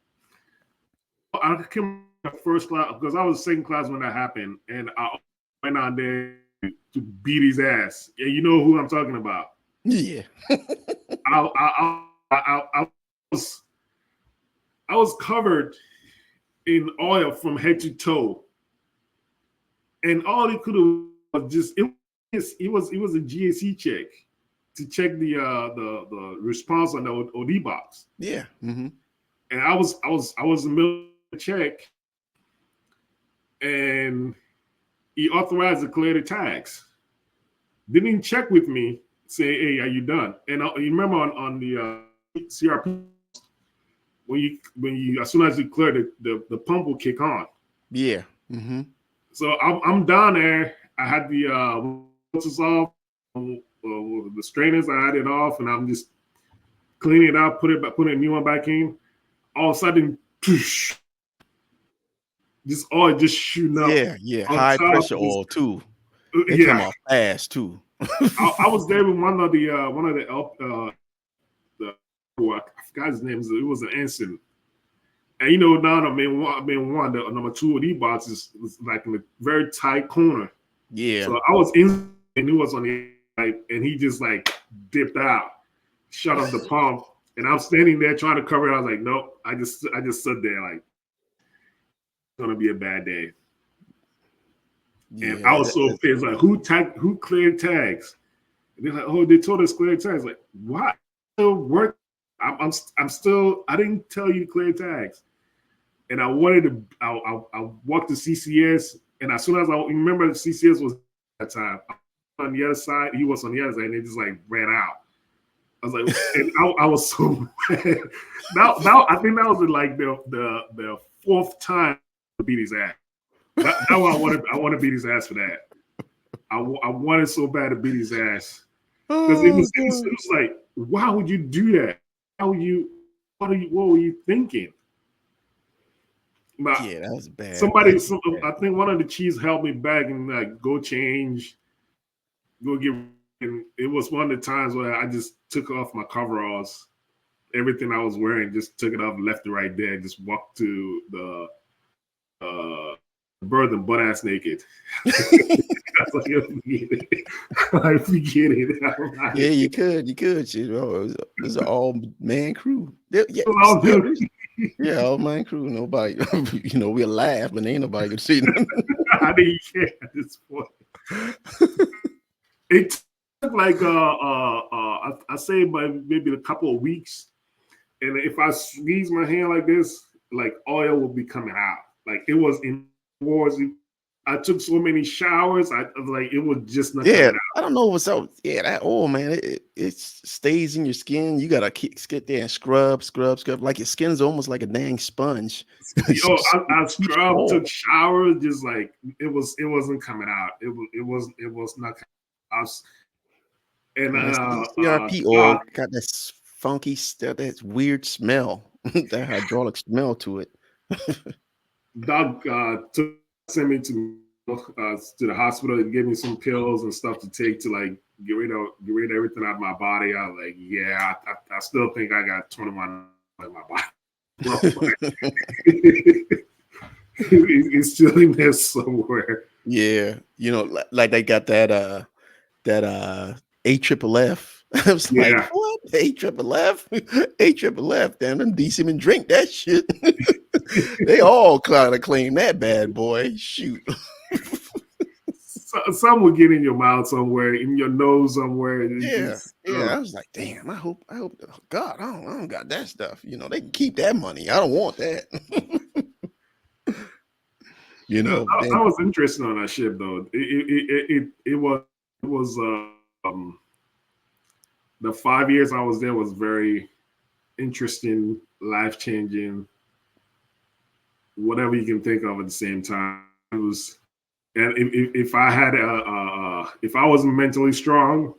I came first class because I was second class when that happened, and I went on there to beat his ass. Yeah, you know who I'm talking about. Yeah. I was covered in oil from head to toe, and all he could have was just it was a GAC check to check the response on the OD box. Yeah. Mm-hmm. And I was in the middle of the check, and he authorized to clear the tags. Didn't even check with me, say, "Hey, are you done?" And you remember on the CRP, when you as soon as you clear the pump will kick on. Yeah. Mm-hmm. So I'm down there. I had the filters off, the strainers. I had it off, and I'm just cleaning it out, put a new one back in. All of a sudden, just oil just shooting up. Yeah. High pressure oil too. They come off fast too. I was there with one of the I forgot his name. It was an ensign. And you know, now I mean one, the number 2 of these boxes was like in a very tight corner. Yeah. So I was in, and he was on the inside, and he just like dipped out, shut off the pump, and I'm standing there trying to cover it. I was like, nope. I just stood there like, it's gonna be a bad day. Yeah, and I was so pissed. Like, who cleared tags? And they're like, oh, they told us clear tags. Like, what? Still work? I'm still. I didn't tell you to clear tags. And I wanted to. I walked to CCS, and as soon as I remember the CCS was that time on the other side, he was on the other side, and they just like ran out. I was like, and I was so mad. Now I think that was like the 4th time to beat his ass. Now I want to beat his ass for that. I wanted so bad to beat his ass because it was like, why would you do that? What were you thinking? But yeah, that was bad. I think one of the chiefs held me back and like, go change, go get. And it was one of the times where I just took off my coveralls, everything I was wearing, just took it off, left it right there, just walked to the birth and butt ass naked. I forget it. Yeah, you could. You know, it was an all man crew. Yeah, all man crew. Nobody, you know, we'll laugh, but ain't nobody could see nothing. I didn't care at this point. It took like I say by maybe a couple of weeks, and if I squeeze my hand like this, like oil will be coming out. Like it was in wars. I took so many showers. I was like, it was just not. Yeah, I don't know what's up. Yeah, that oil, man, it stays in your skin. You gotta get there and scrub. Like your skin's almost like a dang sponge. Yo, I scrubbed, took showers, just like it wasn't coming out. It was not coming out. And CRP oil got that funky stuff, that weird smell, that hydraulic smell to it. Doc sent me to the hospital and gave me some pills and stuff to take to like get rid of everything out of my body. I was like, yeah, I still think I got 21 in my body. It's still in there somewhere. Yeah, you know, like they got that AFFF. I was like, Yeah. what? AFFF? AFFF. Damn, them DC men drink that shit. They all kind of claim that bad boy. Shoot. Some will get in your mouth somewhere, in your nose somewhere. Yeah, yeah. I was like, damn. I hope. Oh, God, I don't got that stuff. You know, they can keep that money. I don't want that. You know. I Then was interested on that ship though. It was the 5 years I was there was very interesting, life changing, whatever you can think of at the same time. It was, and if I had if I wasn't mentally strong,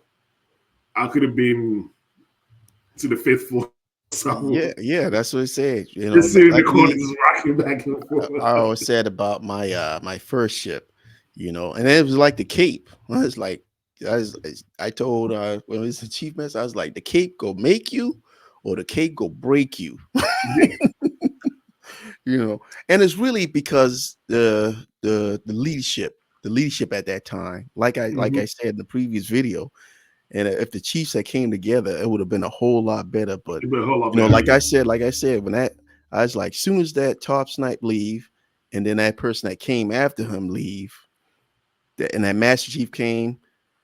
I could have been to the fifth floor. So yeah. That's what it said. You know, just sitting in the like corner, just rocking back and forth. I always said about my first ship, you know, and it was like the Cape. I was like, I told when it was the chief mess, I was like, the Cape go make you, or the Cape go break you. You know, and it's really because the leadership at that time, like Mhm. I said in the previous video, and if the Chiefs had came together, it would have been a whole lot better. But It been a whole lot you know, better. like I said, when that I was like, soon as that top snipe leave, and then that person that came after him leave, and that Master Chief came,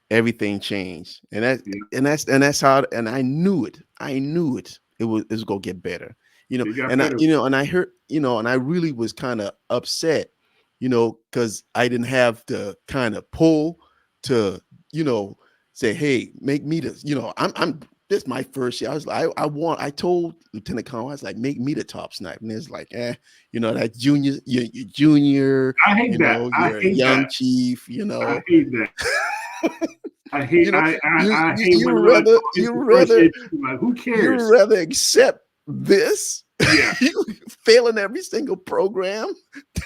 everything changed, Yeah, that's how, and I knew it. I knew it. It was gonna get better, you know. it got And I, better. you know, and I heard, you know, and I really was kind of upset, you know, because I didn't have the kind of pull to, you know, say, hey, make me the, you know, I'm this is my first year. I was like, I told Lieutenant Colonel, I was like, make me the top snipe, and it's like, you know, that junior, you're junior, I hate you that. know, I you're a hate young that. chief, you I know. hate that. I hate You know, I you hate you when like, rather oh, it's you the first rather year. Like, who you cares? rather accept this, Yeah, you failing every single program,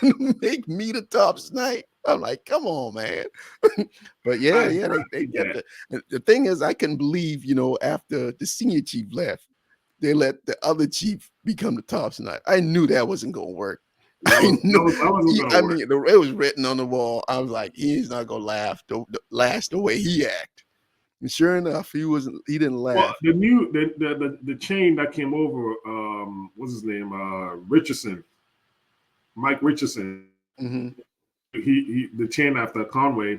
than to make me the top snipe. I'm like, come on, man. But I yeah, they hate kept that. it. And the thing is, I couldn't believe, you know, after the senior chief left, they let the other chief become the top snipe. I knew that wasn't gonna work. I knew. That wasn't gonna I work. mean, it was written on the wall. I was like, he's not gonna last the way he act. And sure enough, he wasn't. He didn't Well, laugh. the chain that came over, what's his name? Richardson, Mike Richardson. Hmm. He the chain after Conway.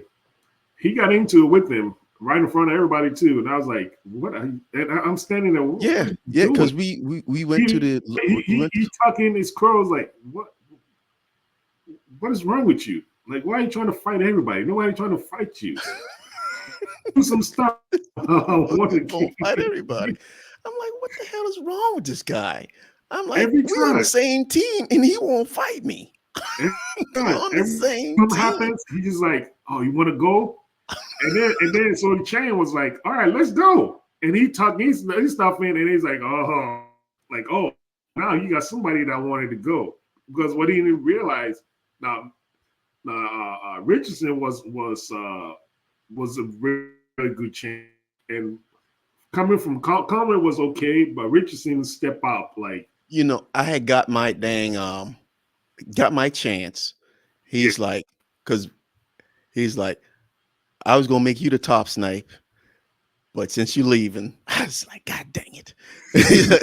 He got into it with him right in front of everybody too, and I was like, "What?" And I'm standing there. What are Yeah, you yeah. doing? Because we went to He the we went. he tucking his crows like, what is wrong with you? Like, why are you trying to fight everybody? Nobody trying to fight you. Do some stuff. I want to Gonna keep fight everybody. I'm like, what the hell is wrong with this guy? I'm like, every we on the time. same team, and he won't fight me. Every We're time. on the Every same something team. happens, he just like, oh, you want to go? And then so the chain was like, all right, let's go. And he tucked his stuff in, and he's like, oh, now you got somebody that wanted to go because what he didn't realize now, Richardson was a really, really good chain, and coming from Conway was okay, but Richardson step up like, You know, I had got my dang got my chance. yeah, He's like, because he's like, I was gonna make you the top snipe, but since you're leaving, I was like, God dang it.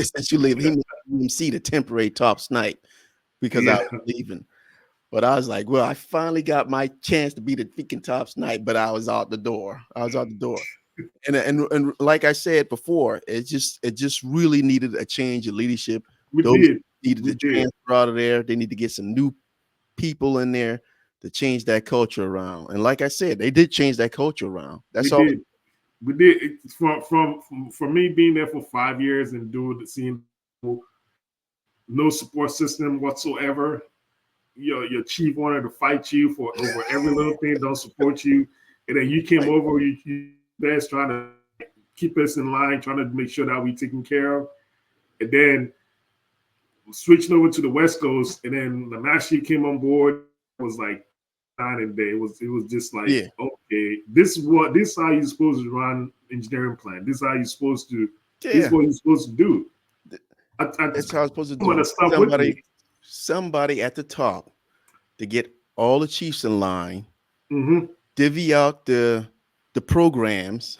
Since you're leaving, he made me see the temporary top snipe because I yeah, was leaving. But I was like, well, I finally got my chance to be the freaking top snipe, but I was out the door. I was out the door. And like I said before, it just really needed a change of leadership. we Those did, needed we to did, transfer out of there. They need to get some new people in there to change that culture around. And like I said, they did change that culture around. we That's all. did. We did from me being there for 5 years and doing seeing no support system whatsoever. Your chief wanted to fight you for over every little thing, don't support you, and then you came Like, over, you best trying to keep us in line, trying to make sure that we taken care of, and then switching over to the West Coast, and then the master chief came on board. It was like night and day. It was just like, yeah, okay, this is how you're supposed to run engineering plan. This is how you're supposed to. This is yeah. what you're supposed to do. I That's how I was supposed to some of do the it. stuff with me. Somebody at the top to get all the chiefs in line, Hmm. divvy out the the programs.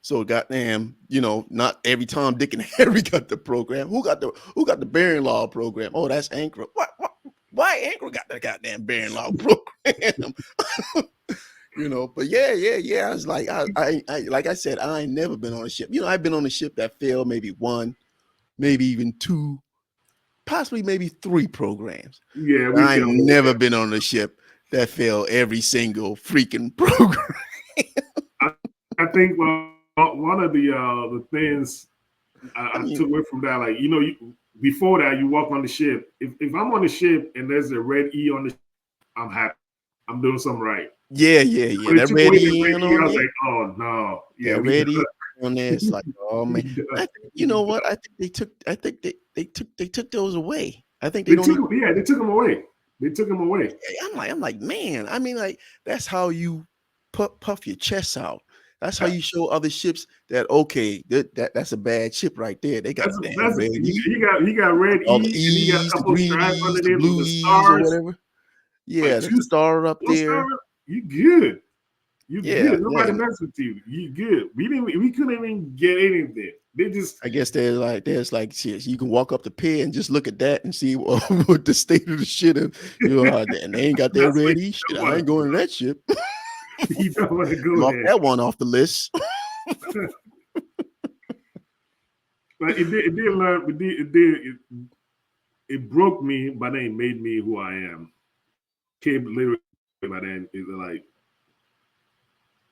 So goddamn, not every Tom, Dick, and Harry got the program. Who got the bearing law program? Oh, that's Ankrah. Why Ankrah got the goddamn bearing law program? But yeah. I was like, I like I said, I ain't never been on a ship. I've been on a ship that failed maybe one, maybe even two, possibly maybe three programs. Yeah, But we I ain't failed. never been on a ship that failed every single freaking program. I think one of the things I I mean, took away from that, like before that, you walk on the ship. If I'm on the ship and there's a red E on the ship, I'm happy. I'm doing something right. yeah. When they That took away red the E red E, on I was there, like, oh no, yeah, that we red done. E on there, it's like, oh man. We done. I think, you know what? I think they took. I think they took those away. I think they They don't took even. him. Yeah, they took him away. They took him away. I'm like, man. I mean, like that's how you puff your chest out. That's how you show other ships that okay, that's a bad ship right there. They got a damn That's red E, he got red all the E and he got a E's, the couple green stripes E's, the underneath with blue the E's, or stars. whatever. Yeah, Like the star up one star. there. You good. You Yeah, good. Nobody man. mess with you. You good. We couldn't even get anything. They just I guess there's like shit. You can walk up the pier and just look at that and see what the state of the shit is. And they ain't got that that's like red E you shit. don't I want ain't going to that ship. to you don't want to go Knock there. that one off the list. But it did learn it broke me, but then it made me who I am. Came literally by then is like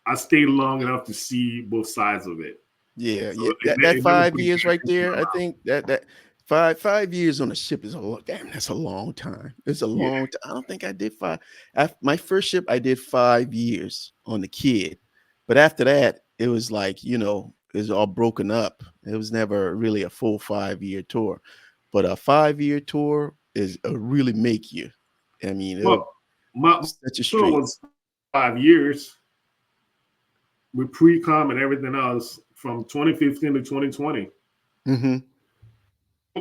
I stayed long enough to see both sides of it. Yeah, So yeah. That it never 5 years put right there, I think that 5 years on a ship is a long damn, that's a long time. It's a yeah. long time. I don't think I did five. My first ship, I did 5 years on the kid. But after that, it was like, it was all broken up. It was never really a full 5 year tour. But a 5 year tour is really make you. I mean, it'll Well, my set you tour straight. was 5 years with pre-com and everything else from 2015 to 2020. Hmm.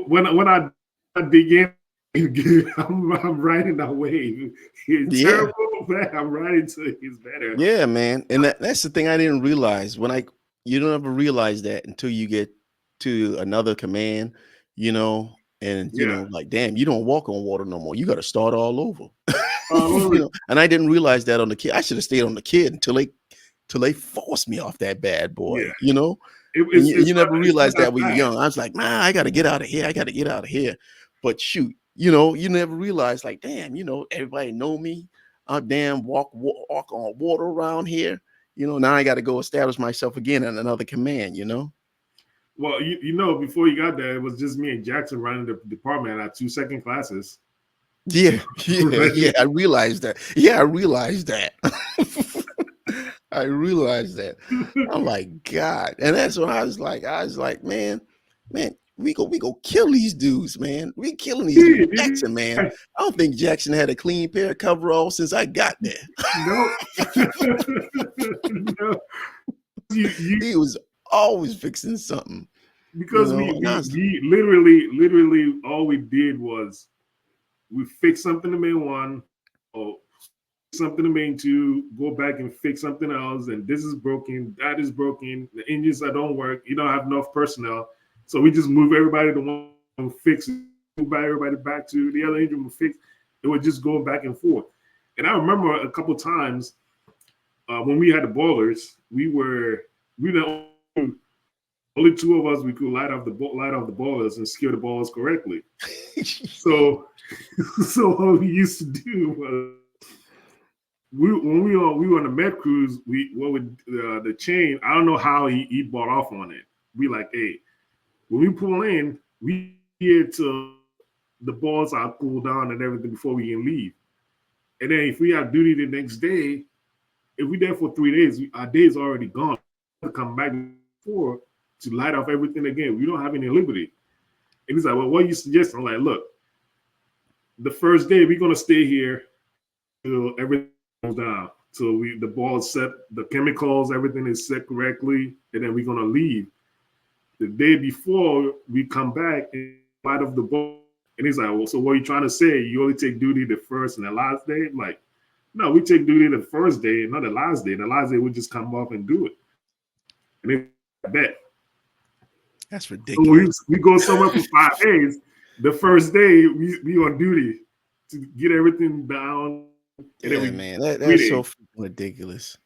When I begin, I'm riding that wave. It's Yeah. terrible, but I'm riding to it's better. Yeah, man. And that's the thing I didn't realize. You don't ever realize that until you get to another command, you know, and Yeah. like, damn, you don't walk on water no more. You got to start all over. Um, And I didn't realize that on the kid. I should have stayed on the kid until they forced me off that bad yeah. boy. And It's you never it's not realize that that when you're bad. young. I was like, man, I got to get out of here. I got to get out of here. But shoot, you never realize, like, damn, everybody know me. I damn walk on water around here. Now I got to go establish myself again in another command. Well, before you got there, it was just me and Jackson running the department at 2 second classes. Yeah, yeah, Right? yeah. I realized that. Yeah, I realized that. I realized that. I'm like, God. And that's when I was like, man, we go kill these dudes, man. We killing these dudes. Jackson, man. I don't think Jackson had a clean pair of coveralls since I got there. No, no. You He was always fixing something, because and I was we literally all we did was we fixed something to main one, or something to main two, go back and fix something else, and this is broken, that is broken, the engines that don't work, you don't have enough personnel, so we just move everybody to one fix it, move back everybody back to the other engine will fix. It would just go back and forth. And I remember a couple times when we had the boilers, we the only two of us we could light off the boilers and secure the boilers correctly. So, so what we used to do was when we were on the med cruise, what would the chain? I don't know how he bought off on it. We like, hey, when we pull in, we here to the balls are cool down and everything before we can leave. And then if we have duty the next day, if we there for 3 days, our day is already gone. To come back before to light off everything again. We don't have any liberty. And he's like, well, what are you suggesting? I'm like, look, the first day we're gonna stay here till everything goes down. So the ball is set, the chemicals, everything is set correctly, and then we're gonna leave. The day before we come back and light off the ball. And he's like, well, so what are you trying to say? You only take duty the first and the last day? I'm like, No, we take duty the first day, not the last day. The last day we just come off and do it, and it's bet. That's So ridiculous. we go somewhere for 5 days. The first day we on duty to get everything down, and then Yeah, we man, 3 that's so days. freaking ridiculous.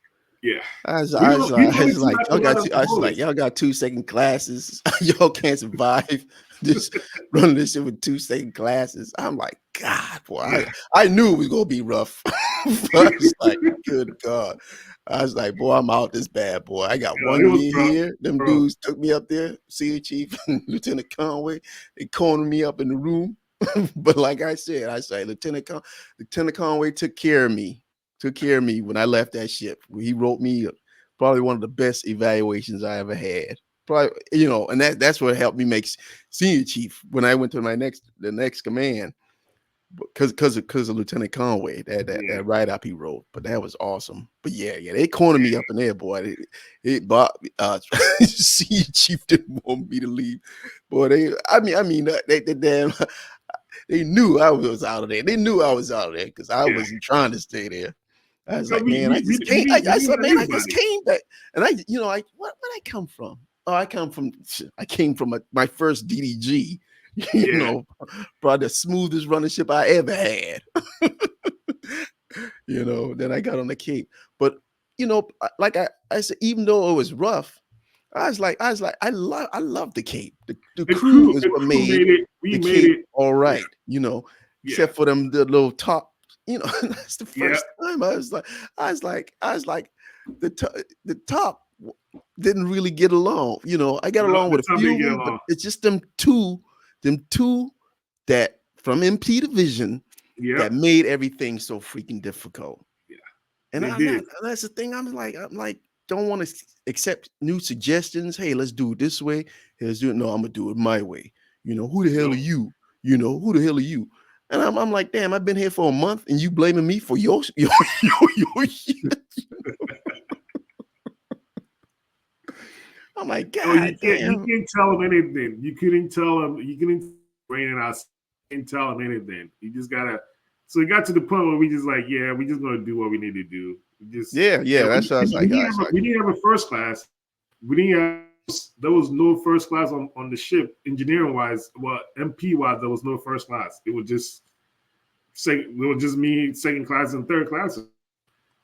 Yeah, I we was don't do like, that a lot of I was like, boys. y'all got 2 second classes. Y'all can't survive just running this shit with 2 second classes. I'm like, God, boy, Yeah, I knew it was gonna be rough. But I was like, good God. I was like, boy, I'm out this bad boy. I got it one was year rough, here. Them bro. dudes took me up there, Senior Chief and Lieutenant Conway. They cornered me up in the room. But like I said, Lieutenant Conway took care of me. Took care of me when I left that ship. He wrote me probably one of the best evaluations I ever had. Probably, and that's what helped me make Senior Chief when I went to the next command because of Lieutenant Conway, Yeah, that write up he wrote. But that was awesome. But yeah, they cornered me up in there, boy. But Senior Chief didn't want me to leave. Boy, they damn they knew I was out of there. They knew I was out of there because I yeah. wasn't trying to stay there. I was Because like, man, I just came. we I didn't said, have man, I just anybody. came back, and where I come from? Oh, I came from my first DDG. You Yeah, know, probably the smoothest running ship I ever had. Then I got on the Cape, but like I said, even though it was rough, I love the Cape. The crew is the what crew made made it. We the made Cape it. all Yeah, right, yeah, except for them the little top, that's the yeah. first time I was like the top didn't really get along. I got No, along the with a top few didn't of get them, but along. it's just them two that from MP Division Yeah, that made everything so freaking difficult. yeah. And They did. that's the thing. I'm like, don't want to accept new suggestions. Hey, let's do it this way. Hey, let's do it. No, I'm gonna do it my way. Who the hell are No. you? Who the hell are you? And I'm like, damn, I've been here for a month and you blaming me for your shit. I'm like, No, you God can't. You damn. can't tell them anything. You couldn't tell them. You couldn't rain it out. You can't tell them anything. You just gotta. So it got to the point where we just like, yeah, we just gonna do what we need to do. We just, Yeah, yeah. yeah. That's what I was like. I was like, We didn't have a first class. We didn't have. There was no first class on the ship, engineering wise. Well, MP wise, there was no first class. It was just second. It was just me, second class and third class.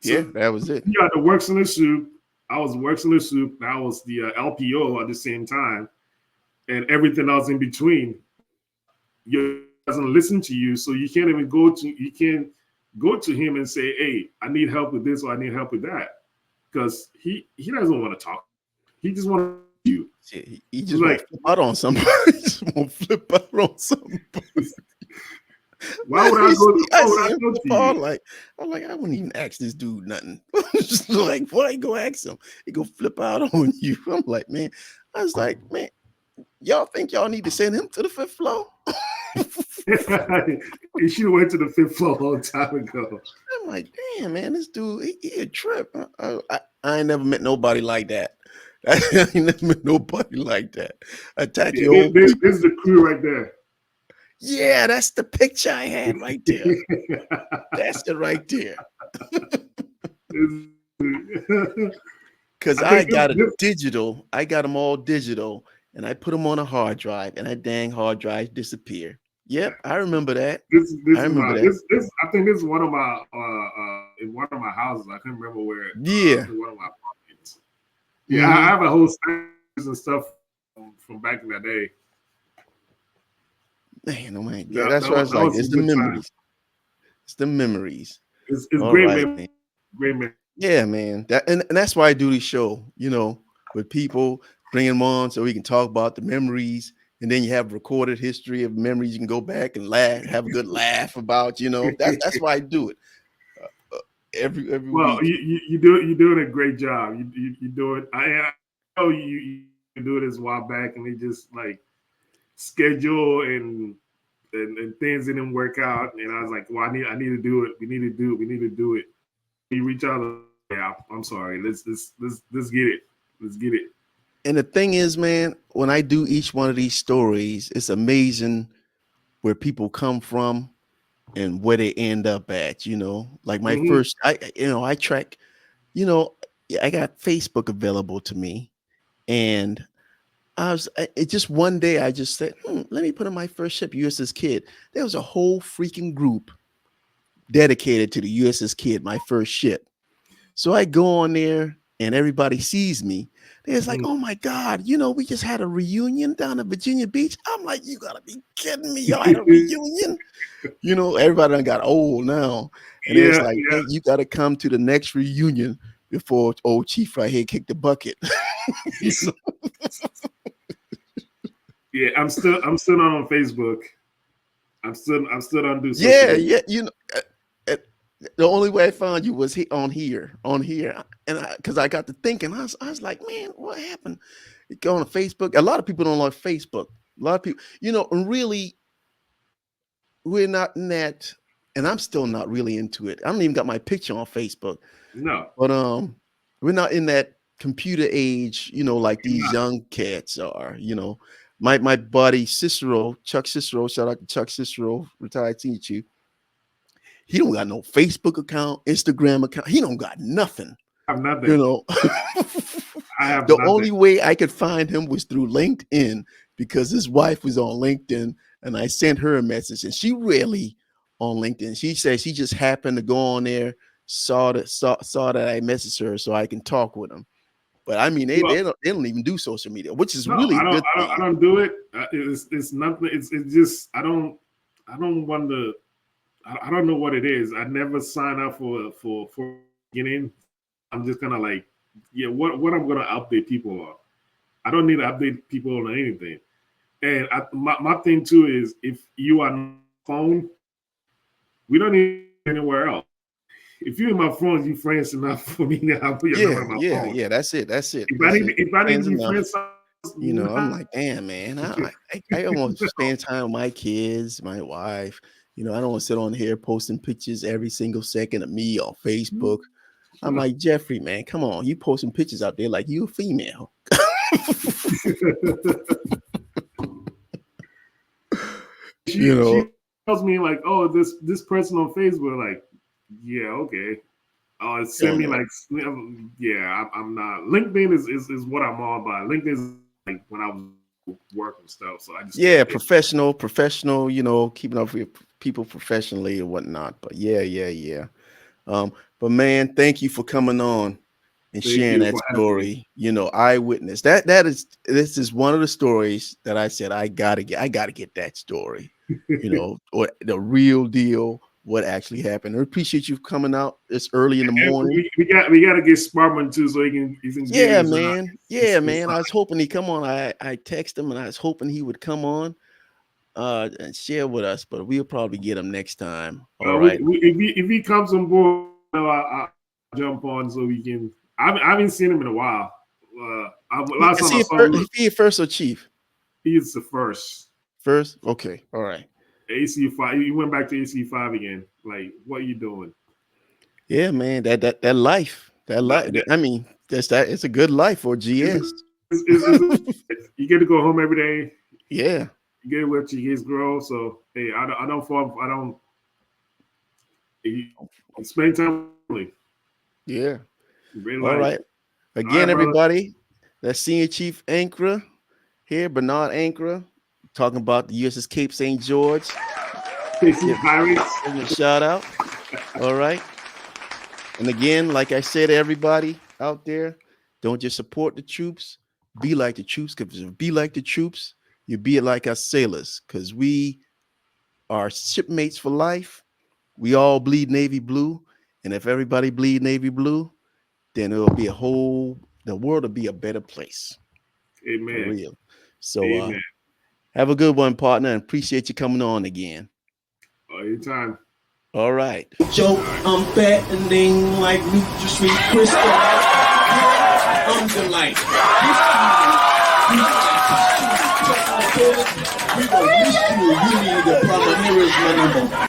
yeah, So that was it. you got the works in the soup. I was works in the soup. And I was the LPO at the same time, and everything else in between. You doesn't listen to you, so you can't even you can't go to him and say, "Hey, I need help with this or I need help with that," because he doesn't want to talk. He just wants you. Shit, he It's just want like, to flip out on somebody. He just want to flip out on somebody. why would I go? I Why would see I him go flip to you? out I'm like, I wouldn't even ask this dude nothing. Just like, what I go ask him? He go flip out on you. I'm like, man. I was like, man, y'all think y'all need to send him to the fifth floor? He should have went to the fifth floor a long time ago. I'm like, damn, man, this dude, he a trip. I ain't never met nobody like that. I ain't never met nobody like that. Attack Yeah, your own this people. is the crew right there. Yeah, that's the picture I had right there. That's it right there. Cause I think I got them all digital, and I put them on a hard drive, and that dang hard drive disappear. Yep, I remember that. this I is remember my that. this I think this is one of my in one of my houses. I can't remember where. I Yeah, think one of my apartments. Yeah, I mm-hmm. have a whole stack and stuff from back in the day. Man, oh man, yeah, that's what I was That like. was It's some the good time. memories. It's the memories. It's All great right, memory, man. great memory. Yeah, man. And that's why I do this show. With people, bring them on so we can talk about the memories, and then you have recorded history of memories. You can go back and laugh, have a good laugh about. That's why I do it every Well, week. you're doing a great job. You do it. I know you do this a while back, and they just like schedule and things didn't work out. And I was like, well, I need to do it. We need to do it. You reach out, like, yeah, I'm sorry. Let's get it. Let's get it. And the thing is, man, when I do each one of these stories, it's amazing where people come from, and where they end up at, like my Mm-hmm. first, I track, I got Facebook available to me, and it just one day I just said, let me put in my first ship, USS Kidd. There was a whole freaking group dedicated to the USS Kidd, my first ship. So I go on there and everybody sees me. It's like, oh my God, we just had a reunion down at Virginia Beach. I'm like, you gotta be kidding me. Y'all had a reunion? Everybody done got old now. And it's Yeah, like, yeah, hey, you gotta come to the next reunion before old Chief right here kicked the bucket. yeah. I'm still not on Facebook. I'm still on do social Yeah, media. yeah. Uh, the only way I found you was on here, and because I got to thinking, I was like, man, what happened? You go on Facebook. A lot of people don't like Facebook. A lot of people, and really, we're not in that, and I'm still not really into it. I don't even got my picture on Facebook, No, but we're not in that computer age, like these not. young cats are. My buddy Cicero, Chuck Cicero, shout out to Chuck Cicero, retired senior chief. He don't got no Facebook account, Instagram account. He don't got nothing. I have You nothing. know, I have the nothing. only way I could find him was through LinkedIn because his wife was on LinkedIn, and I sent her a message, and she really on LinkedIn. She said she just happened to go on there, saw that I messaged her, so I can talk with him. But I mean, they Well, they don't even do social media, which is no, really a I don't. good I don't. I thing. don't do it. It's nothing. It's just I don't. I don't want to. I don't know what it is. I never sign up for beginning. I'm just gonna like, yeah. What I'm gonna update people on. I don't need to update people on anything. And my thing too is if you are on the phone, we don't need anywhere else. If you're in my phone, you friends enough for me to have put your number Yeah, in my yeah, phone. yeah. That's it. That's it. If I That's need it. if I need to Friends be enough. friends, I'm not, like, damn, man, I don't want to spend time with my kids, my wife. I don't want to sit on here posting pictures every single second of me on Facebook. I'm like, Jeffrey, man, come on. You posting pictures out there like you a female. you know, she tells me like, oh, this person on Facebook, like, yeah, okay. Oh, send don't me know. like, yeah, I'm not. LinkedIn is what I'm on by. LinkedIn is like when I was working stuff, so I just Yeah, stay there. professional, keeping up with people professionally and whatnot. But yeah, yeah, yeah. But man, thank you for coming on and Thank sharing you that for having me. story. Eyewitness. This is one of the stories that I said I gotta get that story, or the real deal, what actually happened. I appreciate you coming out this early in the And morning. we got to get Sparkman too, so he can give Yeah, his man. Yeah, his man. I was hoping he'd come on. I texted him and I was hoping he would come on and share with us, but we'll probably get him next time. All right. if he comes on board, I'll jump on so we can. I haven't seen him in a while. Last Is time I he saw him, first or chief? he is the first. First? Okay. All right. AC5. He went back to AC5 again. Like, what are you doing? Yeah, man. That life. That That, life. I mean, it's a good life for GS. you get to go home every day. Yeah. You get with your kids grow. So hey, I don't fall. I don't. You spend time with family. Yeah. Real All life. right. All Again, right, brother. everybody, that's Senior Chief Ankrah here, Bernard Ankrah, talking about the USS Cape St. George. Casey Give Pirates. him a shout out. All right. And again, like I said, everybody out there, don't just support the troops, be like the troops. Because if you be like the troops, you be like us sailors. Because we are shipmates for life. We all bleed navy blue. And if everybody bleed navy blue, then the world will be a better place. For Amen. real. So Amen. have a good one, partner, and appreciate you coming on again. Anytime. All right. Joke, I'm fattening like Nutri-Sweet Crystal. I'm the light. We gon' miss you. You need a proper. Here is my number.